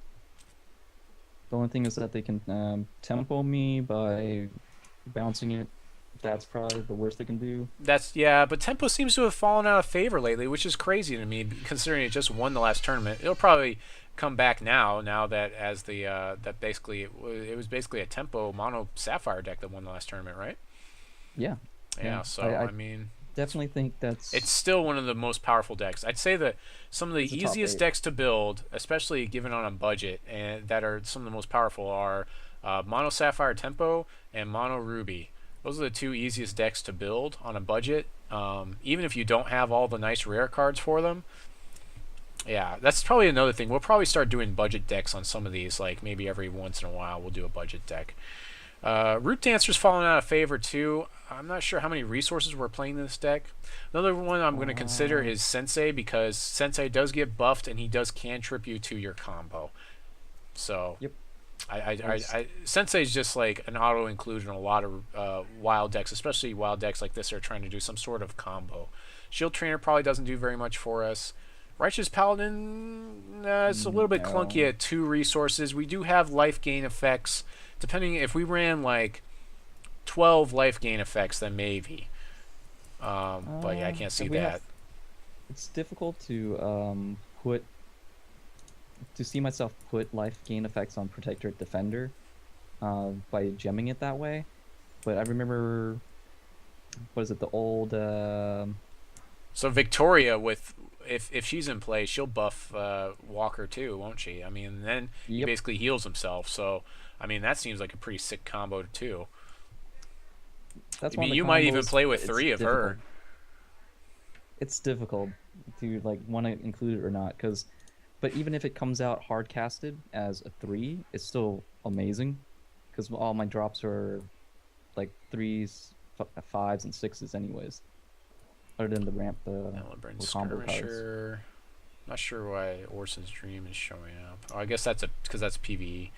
The only thing is that they can tempo me by bouncing it. That's probably the worst they can do. But tempo seems to have fallen out of favor lately, which is crazy to me considering it just won the last tournament. It'll probably come back now that as the that basically it was basically a tempo mono Sapphire deck that won the last tournament, right? Yeah. So I mean, definitely think it's still one of the most powerful decks. I'd say that some of the easiest decks to build, especially given on a budget, and that are some of the most powerful are mono Sapphire Tempo and mono Ruby. Those are the 2 easiest decks to build on a budget, even if you don't have all the nice rare cards for them. Yeah, that's probably another thing. We'll probably start doing budget decks on some of these, like maybe every once in a while we'll do a budget deck. Root Dancer's fallen out of favor too. I'm not sure how many resources we're playing in this deck. Another one I'm going to consider is Sensei because Sensei does get buffed and he does cantrip you to your combo. So yep. Sensei is just like an auto include in a lot of wild decks, especially wild decks like this are trying to do some sort of combo. Shield Trainer probably doesn't do very much for us. Righteous Paladin, it's a little bit clunky at 2 resources. We do have life gain effects. Depending if we ran like 12 life gain effects, then maybe. But yeah, I can't see that. It's difficult to see myself put life gain effects on Protectorate Defender by gemming it that way. But I remember, what is it, the old... So Victoria, if she's in play, she'll buff Walker too, won't she? I mean, then he basically heals himself. So, I mean, that seems like a pretty sick combo too. That's you might even play with 3 of her. It's difficult to like want to include it or not, but even if it comes out hard casted as a 3, it's still amazing because all my drops are like 3s, 5s, and 6s anyways. Other than the ramp, the combo cards. Not sure why Orson's Dream is showing up. Oh, I guess that's because that's PvE.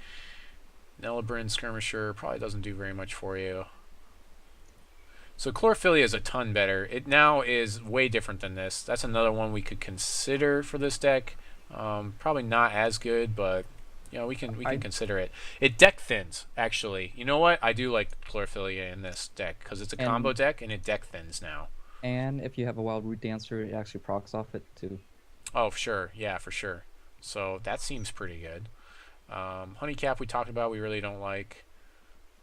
Nelibrin Skirmisher probably doesn't do very much for you. So Chlorophylia is a ton better. It now is way different than this. That's another one we could consider for this deck. Probably not as good, but You know, we I can consider it. It deck thins, actually. You know what? I do like Chlorophylla in this deck because it's a combo and deck and it deck thins now. and if you have a Wild Root Dancer, it actually procs off it too. Oh, for sure. Yeah, for sure. So that seems pretty good. Honeycap we talked about. We really don't like.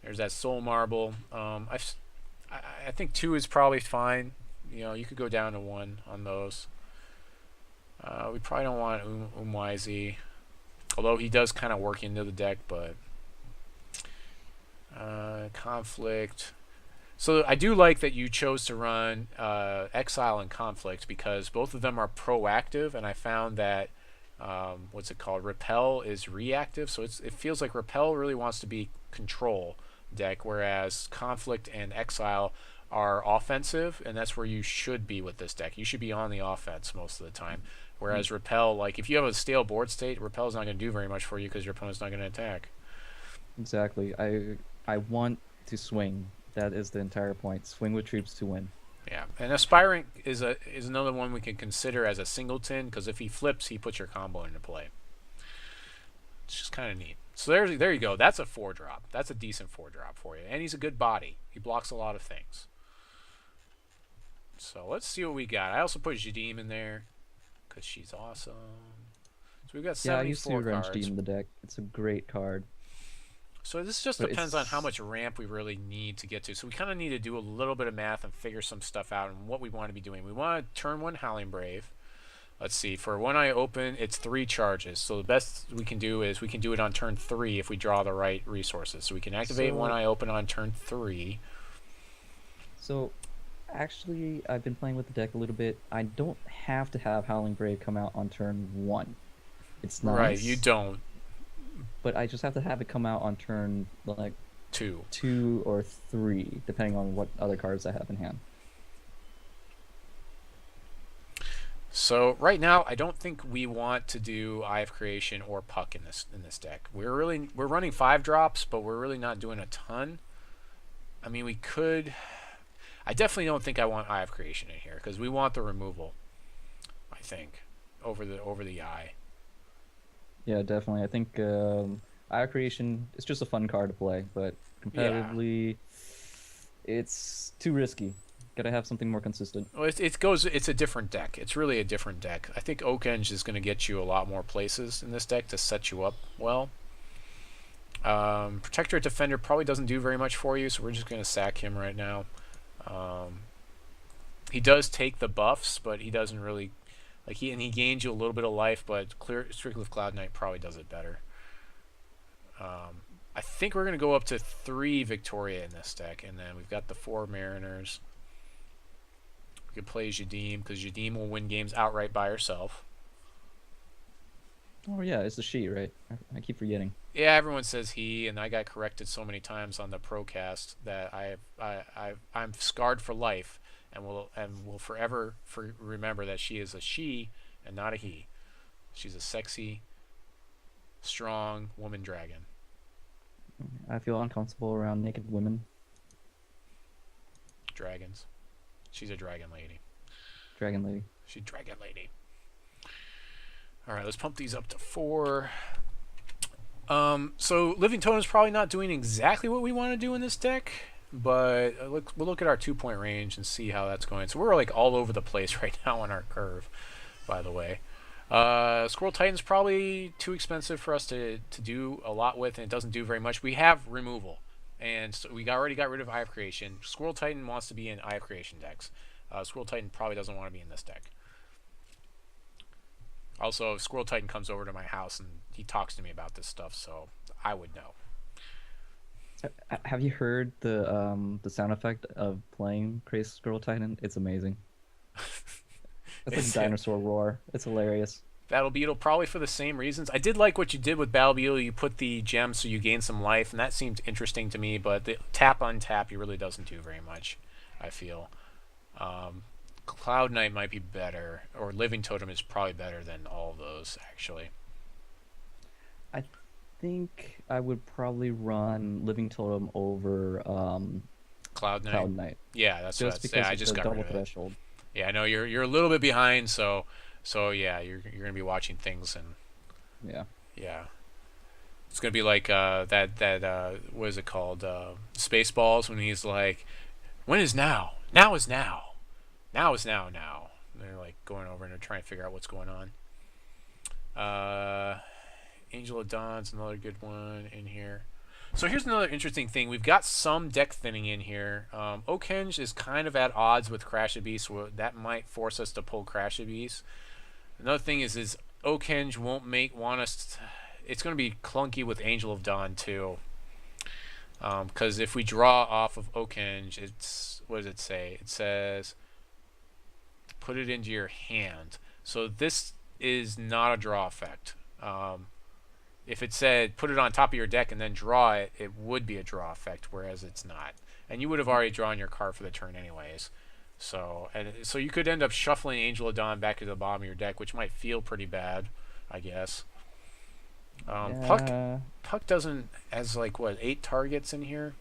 There's that Soul Marble. I think 2 is probably fine. You know, you could go down to 1 on those. We probably don't want Umwizy. Although he does kind of work into the deck, but Conflict. So I do like that you chose to run Exile and Conflict because both of them are proactive, and I found that what's it called? Repel is reactive, so it feels like Repel really wants to be control deck, whereas Conflict and Exile are offensive, and that's where you should be with this deck. You should be on the offense most of the time. Whereas Repel, like if you have a stale board state, Repel's not going to do very much for you because your opponent's not going to attack. Exactly. I want to swing. That is the entire point. Swing with troops to win. Yeah, and Aspirant is another one we can consider as a singleton because if he flips, he puts your combo into play. It's just kind of neat. So there you go. That's a 4-drop. That's a decent 4-drop for you, and he's a good body. He blocks a lot of things. So let's see what we got. I also put Jadiim in there because she's awesome. So we've got 74 I used to run cards. Jadiim in the deck. It's a great card. So this just But depends on how much ramp we really need to get to. So we kind of need to do a little bit of math and figure some stuff out and what we want to be doing. We want to turn 1 Howling Brave. Let's see. For One Eye Open, it's 3 charges. So the best we can do is we can do it on turn 3 if we draw the right resources. So we can activate One Eye Open on turn 3. So, actually, I've been playing with the deck a little bit. I don't have to have Howling Brave come out on turn 1. It's nice. Right, you don't. But I just have to have it come out on turn like 2 or 3, depending on what other cards I have in hand. So right now, I don't think we want to do Eye of Creation or Puck in this deck. We're running 5 drops, but we're really not doing a ton. I mean, we could. I definitely don't think I want Eye of Creation in here because we want the removal. I think over the Eye. Yeah, definitely. I think Eye Creation is just a fun card to play, but competitively, it's too risky. Gotta have something more consistent. Well, it's a different deck. It's really a different deck. I think Oakhenge is going to get you a lot more places in this deck to set you up well. Protectorate Defender probably doesn't do very much for you, so we're just going to sack him right now. He does take the buffs, but he doesn't really he gains you a little bit of life, but Strictly with Cloud Knight probably does it better. I think we're going to go up to 3 Victoria in this deck, and then we've got the 4 Mariners. We could play Jadiim because Jadiim will win games outright by herself. Oh yeah, it's a she, right? I keep forgetting. Yeah, everyone says he, and I got corrected so many times on the Procast that I'm scarred for life, and will forever remember that she is a she and not a he. She's a sexy, strong woman dragon. I feel uncomfortable around naked women. Dragons. She's a dragon lady. Dragon lady. She's dragon lady. All right, let's pump these up to 4. So Living Totem is probably not doing exactly what we want to do in this deck, but we'll look at our 2-point range and see how that's going. So we're like all over the place right now on our curve, by the way. Squirrel Titan's probably too expensive for us to do a lot with, and it doesn't do very much. We have removal, and so we already got rid of Eye of Creation. Squirrel Titan wants to be in Eye of Creation decks. Squirrel Titan probably doesn't want to be in this deck. Also, if Squirrel Titan comes over to my house and he talks to me about this stuff, so I would know. Have you heard the sound effect of playing Crazy Squirrel Titan? It's amazing. It's like a dinosaur roar. It's hilarious. Battle Beetle, probably for the same reasons. I did like what you did with Battle Beetle. You put the gems so you gain some life, and that seemed interesting to me, but the tap-untap, he really doesn't do very much, I feel. Cloud Knight might be better, or Living Totem is probably better than all of those, actually. I think I would probably run Living Totem over Cloud Knight. Cloud Knight. Yeah, that's just what because I just got double rid of it. threshold. Yeah, I know you're a little bit behind, so yeah, you're gonna be watching things and yeah. yeah. It's gonna be like what is it called? Spaceballs, when he's like, when is now? Now is now. Now is now now. And they're like going over and they're trying to figure out what's going on. Angel of Dawn's another good one in here. So here's another interesting thing. We've got some deck thinning in here. Oakhenge is kind of at odds with Crash of Beast, so that might force us to pull Crash of Beast. Another thing is Oakhenge won't want us. It's going to be clunky with Angel of Dawn too. Because if we draw off of Oakhenge, it's, what does it say? It says put it into your hand. So this is not a draw effect. If it said put it on top of your deck and then draw it, it would be a draw effect, whereas it's not. And you would have already drawn your card for the turn anyways. So you could end up shuffling Angel of Dawn back to the bottom of your deck, which might feel pretty bad, I guess. Yeah. Puck doesn't, has like what, 8 targets in here?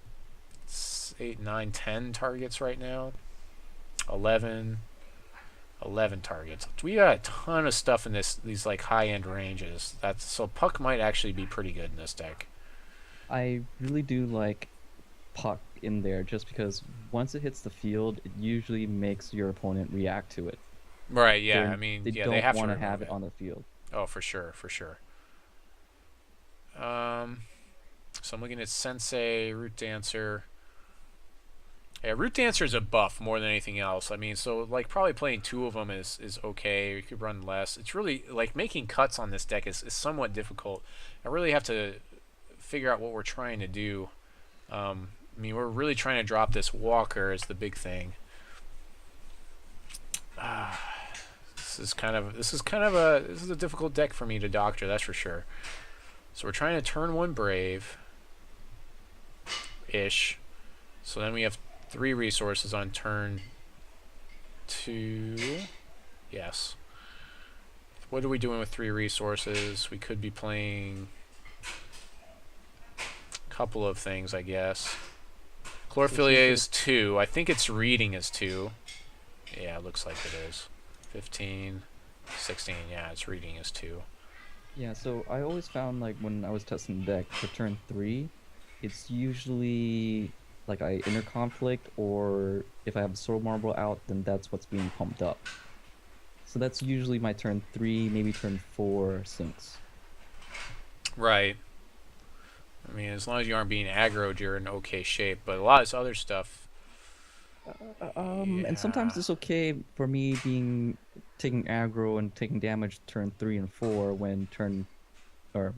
It's 8, 9, 10 targets right now. 11 targets. We got a ton of stuff in these like high-end ranges. So Puck might actually be pretty good in this deck. I really do like Puck in there just because once it hits the field, it usually makes your opponent react to it. Right, yeah. I mean, they yeah, don't they have want to to have it on the field. Oh, for sure, for sure. So I'm looking at Sensei, Root Dancer. Yeah, Root Dancer is a buff more than anything else. I mean, so like probably playing 2 of them is okay. You could run less. It's really like making cuts on this deck is somewhat difficult. I really have to figure out what we're trying to do. I mean, we're really trying to drop this Walker is the big thing. This is a difficult deck for me to doctor, that's for sure. So we're trying to turn 1 Brave ish. So then we have 3 resources on turn 2. Yes. What are we doing with 3 resources? We could be playing a couple of things, I guess. Chlorophyllae is 2. I think its reading is 2. Yeah, it looks like it is. 15, 16. Yeah, its reading is 2. Yeah, so I always found like when I was testing the deck for turn 3, it's usually like I inner conflict, or if I have a soul marble out, then that's what's being pumped up. So that's usually my turn 3, maybe turn 4 sinks. Right. I mean, as long as you aren't being aggroed, you're in okay shape. But a lot of this other stuff. And sometimes it's okay for me taking aggro and taking damage turn 3 and 4 when turn 4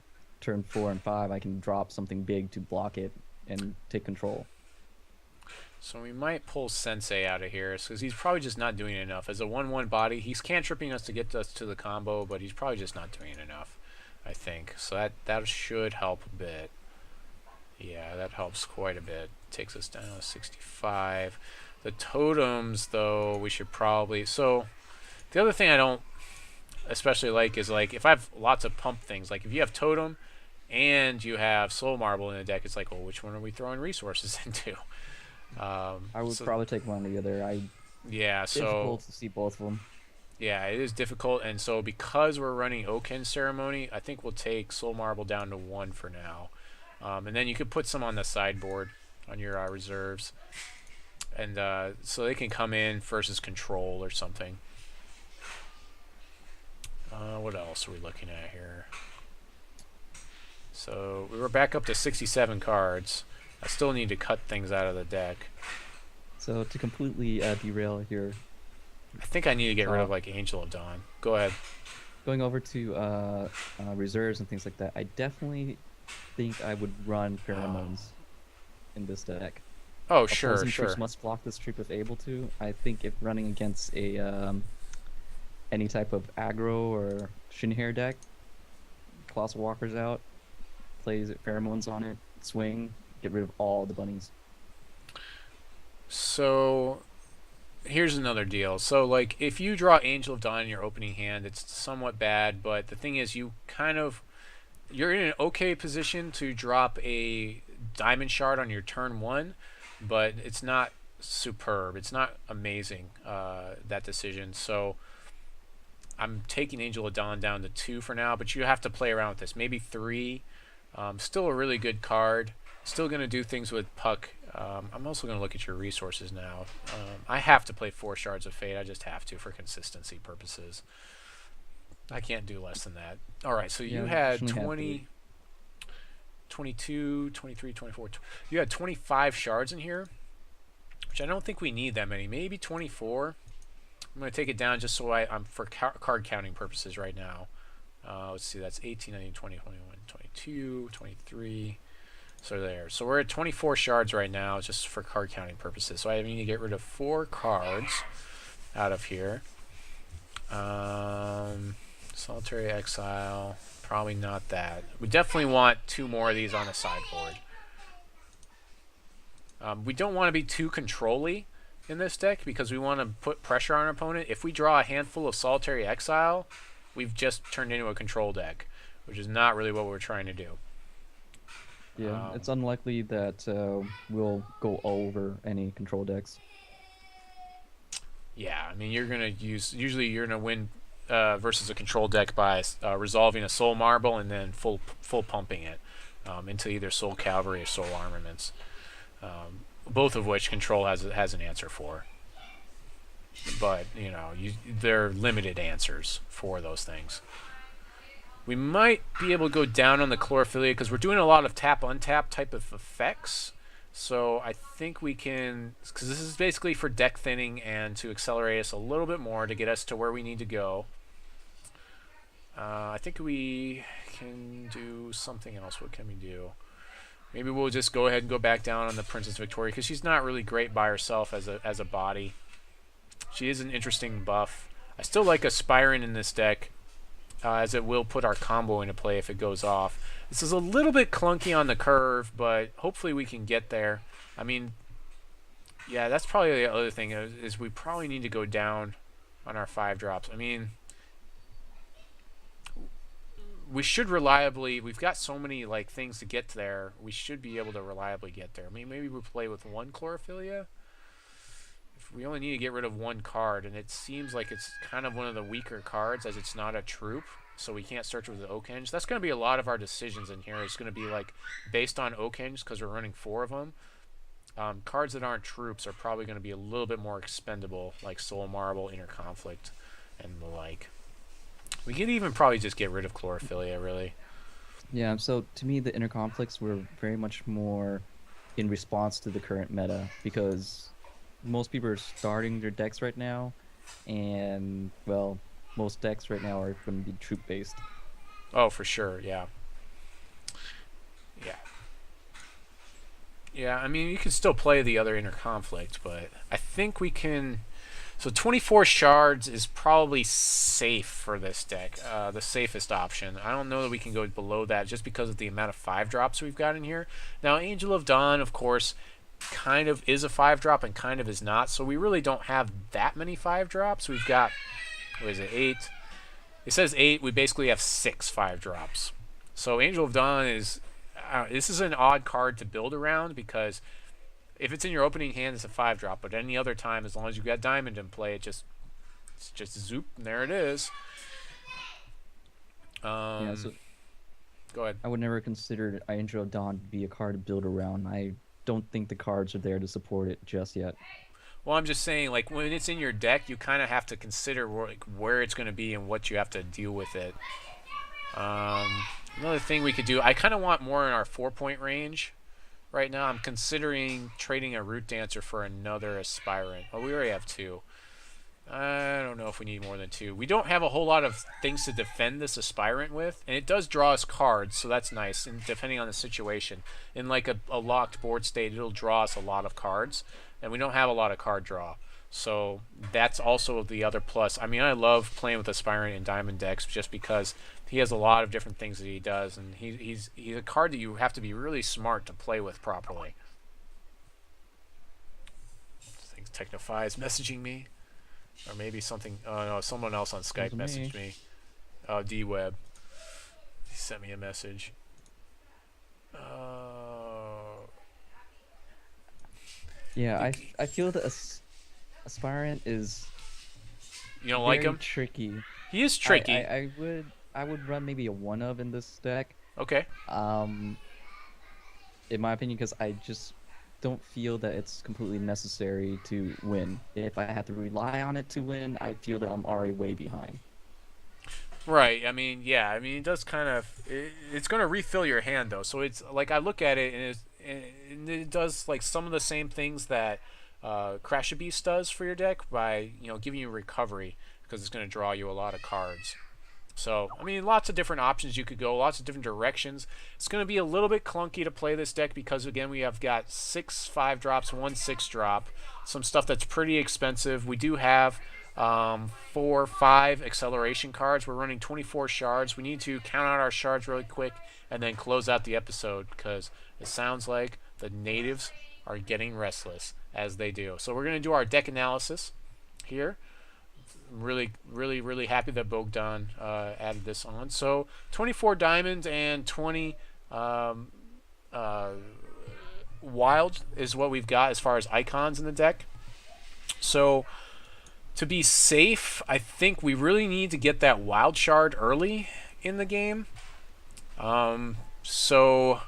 and 5 I can drop something big to block it and take control. So we might pull Sensei out of here because he's probably just not doing enough. As a 1/1 body, he's cantripping us to get us to the combo, but he's probably just not doing enough, I think. So that should help a bit. Yeah, that helps quite a bit. Takes us down to 65. The totems, though, we should probably... So the other thing I don't especially like is, like, if I have lots of pump things, like if you have totem and you have soul marble in the deck, it's like, well, which one are we throwing resources into? I would probably take one or the other. Yeah, so... difficult to see both of them. Yeah, it is difficult, and so because we're running Oakhenge Ceremony, I think we'll take soul marble down to 1 for now. And then you could put some on the sideboard on your reserves. And so they can come in versus control or something. What else are we looking at here? So we were back up to 67 cards. I still need to cut things out of the deck. So to completely derail here, I think I need to get rid of like Angel of Dawn. Go ahead. Going over to reserves and things like that, I definitely think I would run pheromones in this deck. Oh, sure, Opposing sure. troops must block this troop if able to. I think if running against a any type of aggro or Shinhair deck, Colossal Walker's out, plays pheromones on it, swing, get rid of all the bunnies. So here's another deal. So like if you draw Angel of Dawn in your opening hand, it's somewhat bad, but the thing is you're in an okay position to drop a diamond shard on your turn 1, but it's not superb. It's not amazing, that decision. So I'm taking Angel of Dawn down to 2 for now, but you have to play around with this. Maybe 3. Still a really good card. Still going to do things with Puck. I'm also going to look at your resources now. I have to play 4 Shards of Fate. I just have to for consistency purposes. I can't do less than that. All right, so Yeah, you we had definitely have 20, 22, 23, 24. You had 25 shards in here, which I don't think we need that many. Maybe 24. I'm going to take it down just so I'm for card counting purposes right now. Let's see, that's 18, 19, 20, 21, 22, 23. So there. So we're at 24 shards right now just for card counting purposes. So I need to get rid of 4 cards out of here. Solitary Exile. Probably not that. We definitely want 2 more of these on the sideboard. We don't want to be too control-y in this deck because we want to put pressure on our opponent. If we draw a handful of Solitary Exile, we've just turned into a control deck, which is not really what we're trying to do. Yeah, it's unlikely that we'll go over any control decks. Yeah, I mean, you're going to use... Usually you're going to win versus a control deck by resolving a Soul Marble and then full pumping it into either Soul Cavalry or Soul Armaments. Both of which control has an answer for. But, you know, they're limited answers for those things. We might be able to go down on the Chlorophylla because we're doing a lot of tap-untap type of effects. So I think we can, because this is basically for deck thinning and to accelerate us a little bit more to get us to where we need to go. I think we can do something else. What can we do? Maybe we'll just go ahead and go back down on the Princess Victoria because she's not really great by herself as a body. She is an interesting buff. I still like Aspirant in this deck. As it will put our combo into play if it goes off. This is a little bit clunky on the curve, but hopefully we can get there. I mean, yeah, that's probably the other thing is we probably need to go down on our 5 drops. I mean, we should reliably, we've got so many like things to get there, we should be able to reliably get there. I mean, maybe we play with 1 Chlorophylla. We only need to get rid of 1 card, and it seems like it's kind of one of the weaker cards as it's not a troop, so we can't search with the Oakhenge. That's going to be a lot of our decisions in here. It's going to be like based on Oakhenge because we're running 4 of them. Cards that aren't troops are probably going to be a little bit more expendable, like Soul Marble, Inner Conflict, and the like. We could even probably just get rid of Chlorophylla, really. Yeah, so to me, the inner conflicts were very much more in response to the current meta because most people are starting their decks right now, and, well, most decks right now are going to be troop-based. Oh, for sure, yeah. Yeah. Yeah, I mean, you can still play the other Inner Conflict, but I think we can... So 24 shards is probably safe for this deck, the safest option. I don't know that we can go below that just because of the amount of 5 drops we've got in here. Now, Angel of Dawn, of course, kind of is a 5 drop and kind of is not, so we really don't have that many 5 drops. We've got, what is it, 8? It says 8. We basically have 6 5 drops. So Angel of Dawn is, this is an odd card to build around because if it's in your opening hand, it's a 5 drop, but any other time, as long as you've got Diamond in play, it's just zoop, and there it is. Yeah, so go ahead. I would never consider Angel of Dawn to be a card to build around. I don't think the cards are there to support it just yet. Well, I'm just saying, like, when it's in your deck, you kind of have to consider where it's going to be and what you have to deal with it. Another thing we could do, I kind of want more in our 4-point range. Right now, I'm considering trading a Root Dancer for another Aspirant. Oh, we already have 2. I don't know if we need more than 2. We don't have a whole lot of things to defend this Aspirant with, and it does draw us cards, so that's nice, and depending on the situation. In like a locked board state, it'll draw us a lot of cards, and we don't have a lot of card draw. So that's also the other plus. I mean, I love playing with Aspirant in Diamond decks just because he has a lot of different things that he does, and he's a card that you have to be really smart to play with properly. I think Technophi is messaging me. Or maybe something, no, someone else on Skype messaged me. Oh, D-Web. He sent me a message. Yeah, I feel that Aspirant is... You don't like him? tricky. He is tricky. I would run maybe a 1-of in this deck, Okay. Um, in my opinion, because I just don't feel that it's completely necessary to win. If I have to rely on it to win, I feel that I'm already way behind. Right. I mean, yeah. I mean, it does kind of. It's going to refill your hand though. So it's like I look at it and it does like some of the same things that Crash a Beast does for your deck by giving you recovery because it's going to draw you a lot of cards. So, I mean, lots of different options you could go, lots of different directions. It's going to be a little bit clunky to play this deck because, again, we have got 6 5 drops, 1 6 drop, some stuff that's pretty expensive. We do have 4 5 acceleration cards. We're running 24 shards. We need to count out our shards really quick and then close out the episode because it sounds like the natives are getting restless as they do. So, we're going to do our deck analysis here. I'm really happy that Bogdan added this on. So 24 diamonds and 20 wild is what we've got as far as icons in the deck. So to be safe, I think we really need to get that wild shard early in the game. So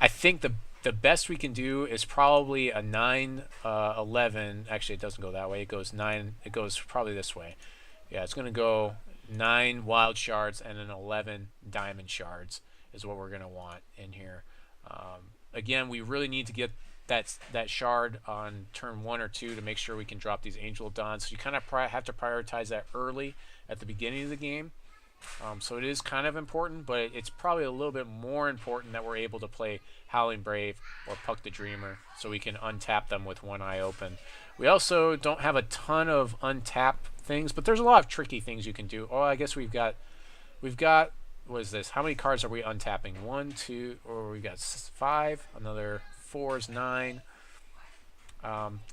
I think the best we can do is probably a 9 11. Actually, it doesn't go that way. It goes 9. It goes probably this way. Yeah, it's going to go 9 wild shards and then 11 diamond shards is what we're going to want in here. Again, we really need to get that shard on turn 1 or 2 to make sure we can drop these Angel of Dawn. So you kind of have to prioritize that early at the beginning of the game. So it is kind of important, but it's probably a little bit more important that we're able to play Howling Brave or Puck the Dreamer so we can untap them with one eye open. We also don't have a ton of untap things, but there's a lot of tricky things you can do. Oh, I guess we've got what is this? How many cards are we untapping? 1, 2, or we got 5, another 4 is 9.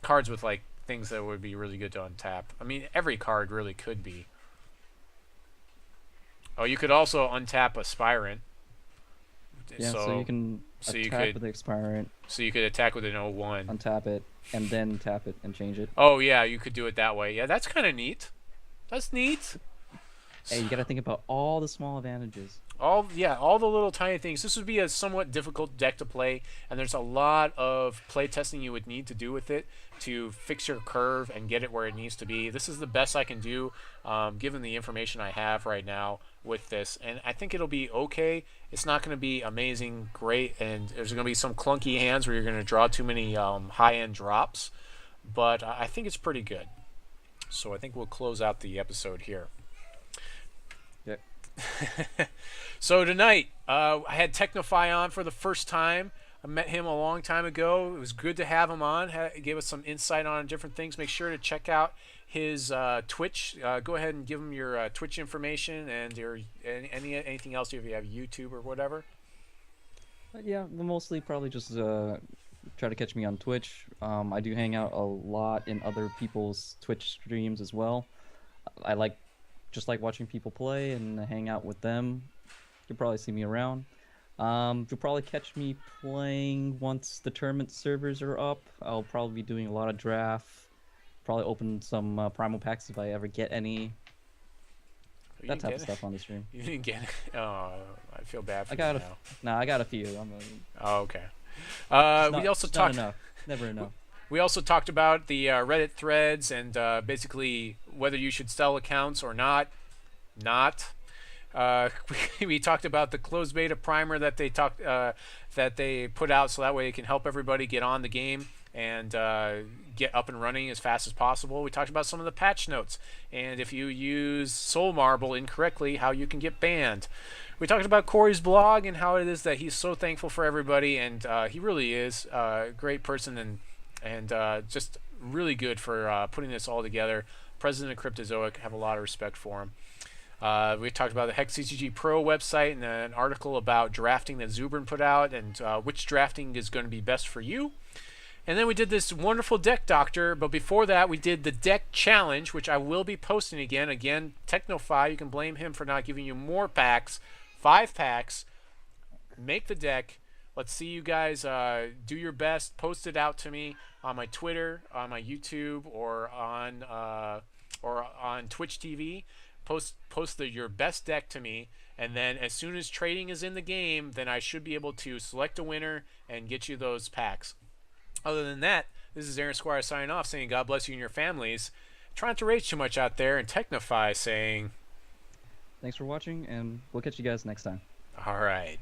Cards with like things that would be really good to untap. I mean, every card really could be. Oh, you could also untap Aspirant. Yeah, so you can attack with the Aspirant. So you could attack with an 0-1. Untap it, and then tap it and change it. Oh, yeah, you could do it that way. Yeah, that's kind of neat. That's neat. Hey, you gotta think about all the small advantages. All the little tiny things. This would be a somewhat difficult deck to play, and there's a lot of play testing you would need to do with it to fix your curve and get it where it needs to be. This is the best I can do, given the information I have right now with this, and I think it'll be okay. It's not going to be amazing, great, and there's going to be some clunky hands where you're going to draw too many high-end drops, but I think it's pretty good. So I think we'll close out the episode here. Yep. So tonight, I had Technophi on for the first time. I met him a long time ago. It was good to have him on. He gave us some insight on different things. Make sure to check out his Twitch. Go ahead and give him your Twitch information and your anything else if you have YouTube or whatever. Yeah, mostly probably just try to catch me on Twitch. I do hang out a lot in other people's Twitch streams as well. I just like watching people play and hang out with them. You'll probably see me around. You'll probably catch me playing once the tournament servers are up. I'll probably be doing a lot of draft. Probably open some primal packs if I ever get any. That type of stuff on the stream. You didn't get it? Oh, I feel bad for you now. Nah, I got a few. Oh, okay. We also talked. Not enough. Never enough. We also talked about the Reddit threads and basically whether you should sell accounts or not. We talked about the closed beta primer that they put out, so that way it can help everybody get on the game and get up and running as fast as possible. We talked about some of the patch notes and if you use Soul Marble incorrectly, how you can get banned. We talked about Corey's blog and how it is that he's so thankful for everybody, and he really is a great person and just really good for putting this all together. President of Cryptozoic, have a lot of respect for him. We talked about the Hex CCG Pro website and an article about drafting that Zubrin put out and which drafting is going to be best for you. And then we did this wonderful deck doctor, but before that we did the deck challenge, which I will be posting again. Again, Technophi, you can blame him for not giving you more packs. 5 packs. Make the deck. Let's see you guys do your best. Post it out to me on my Twitter, on my YouTube, or on Twitch TV. post your best deck to me, and then as soon as trading is in the game, then I should be able to select a winner and get you those packs. Other than that, this is Aaron Squire signing off, saying God bless you and your families. Try not to rage too much out there, and Technophi saying, Thanks for watching, and we'll catch you guys next time. all right.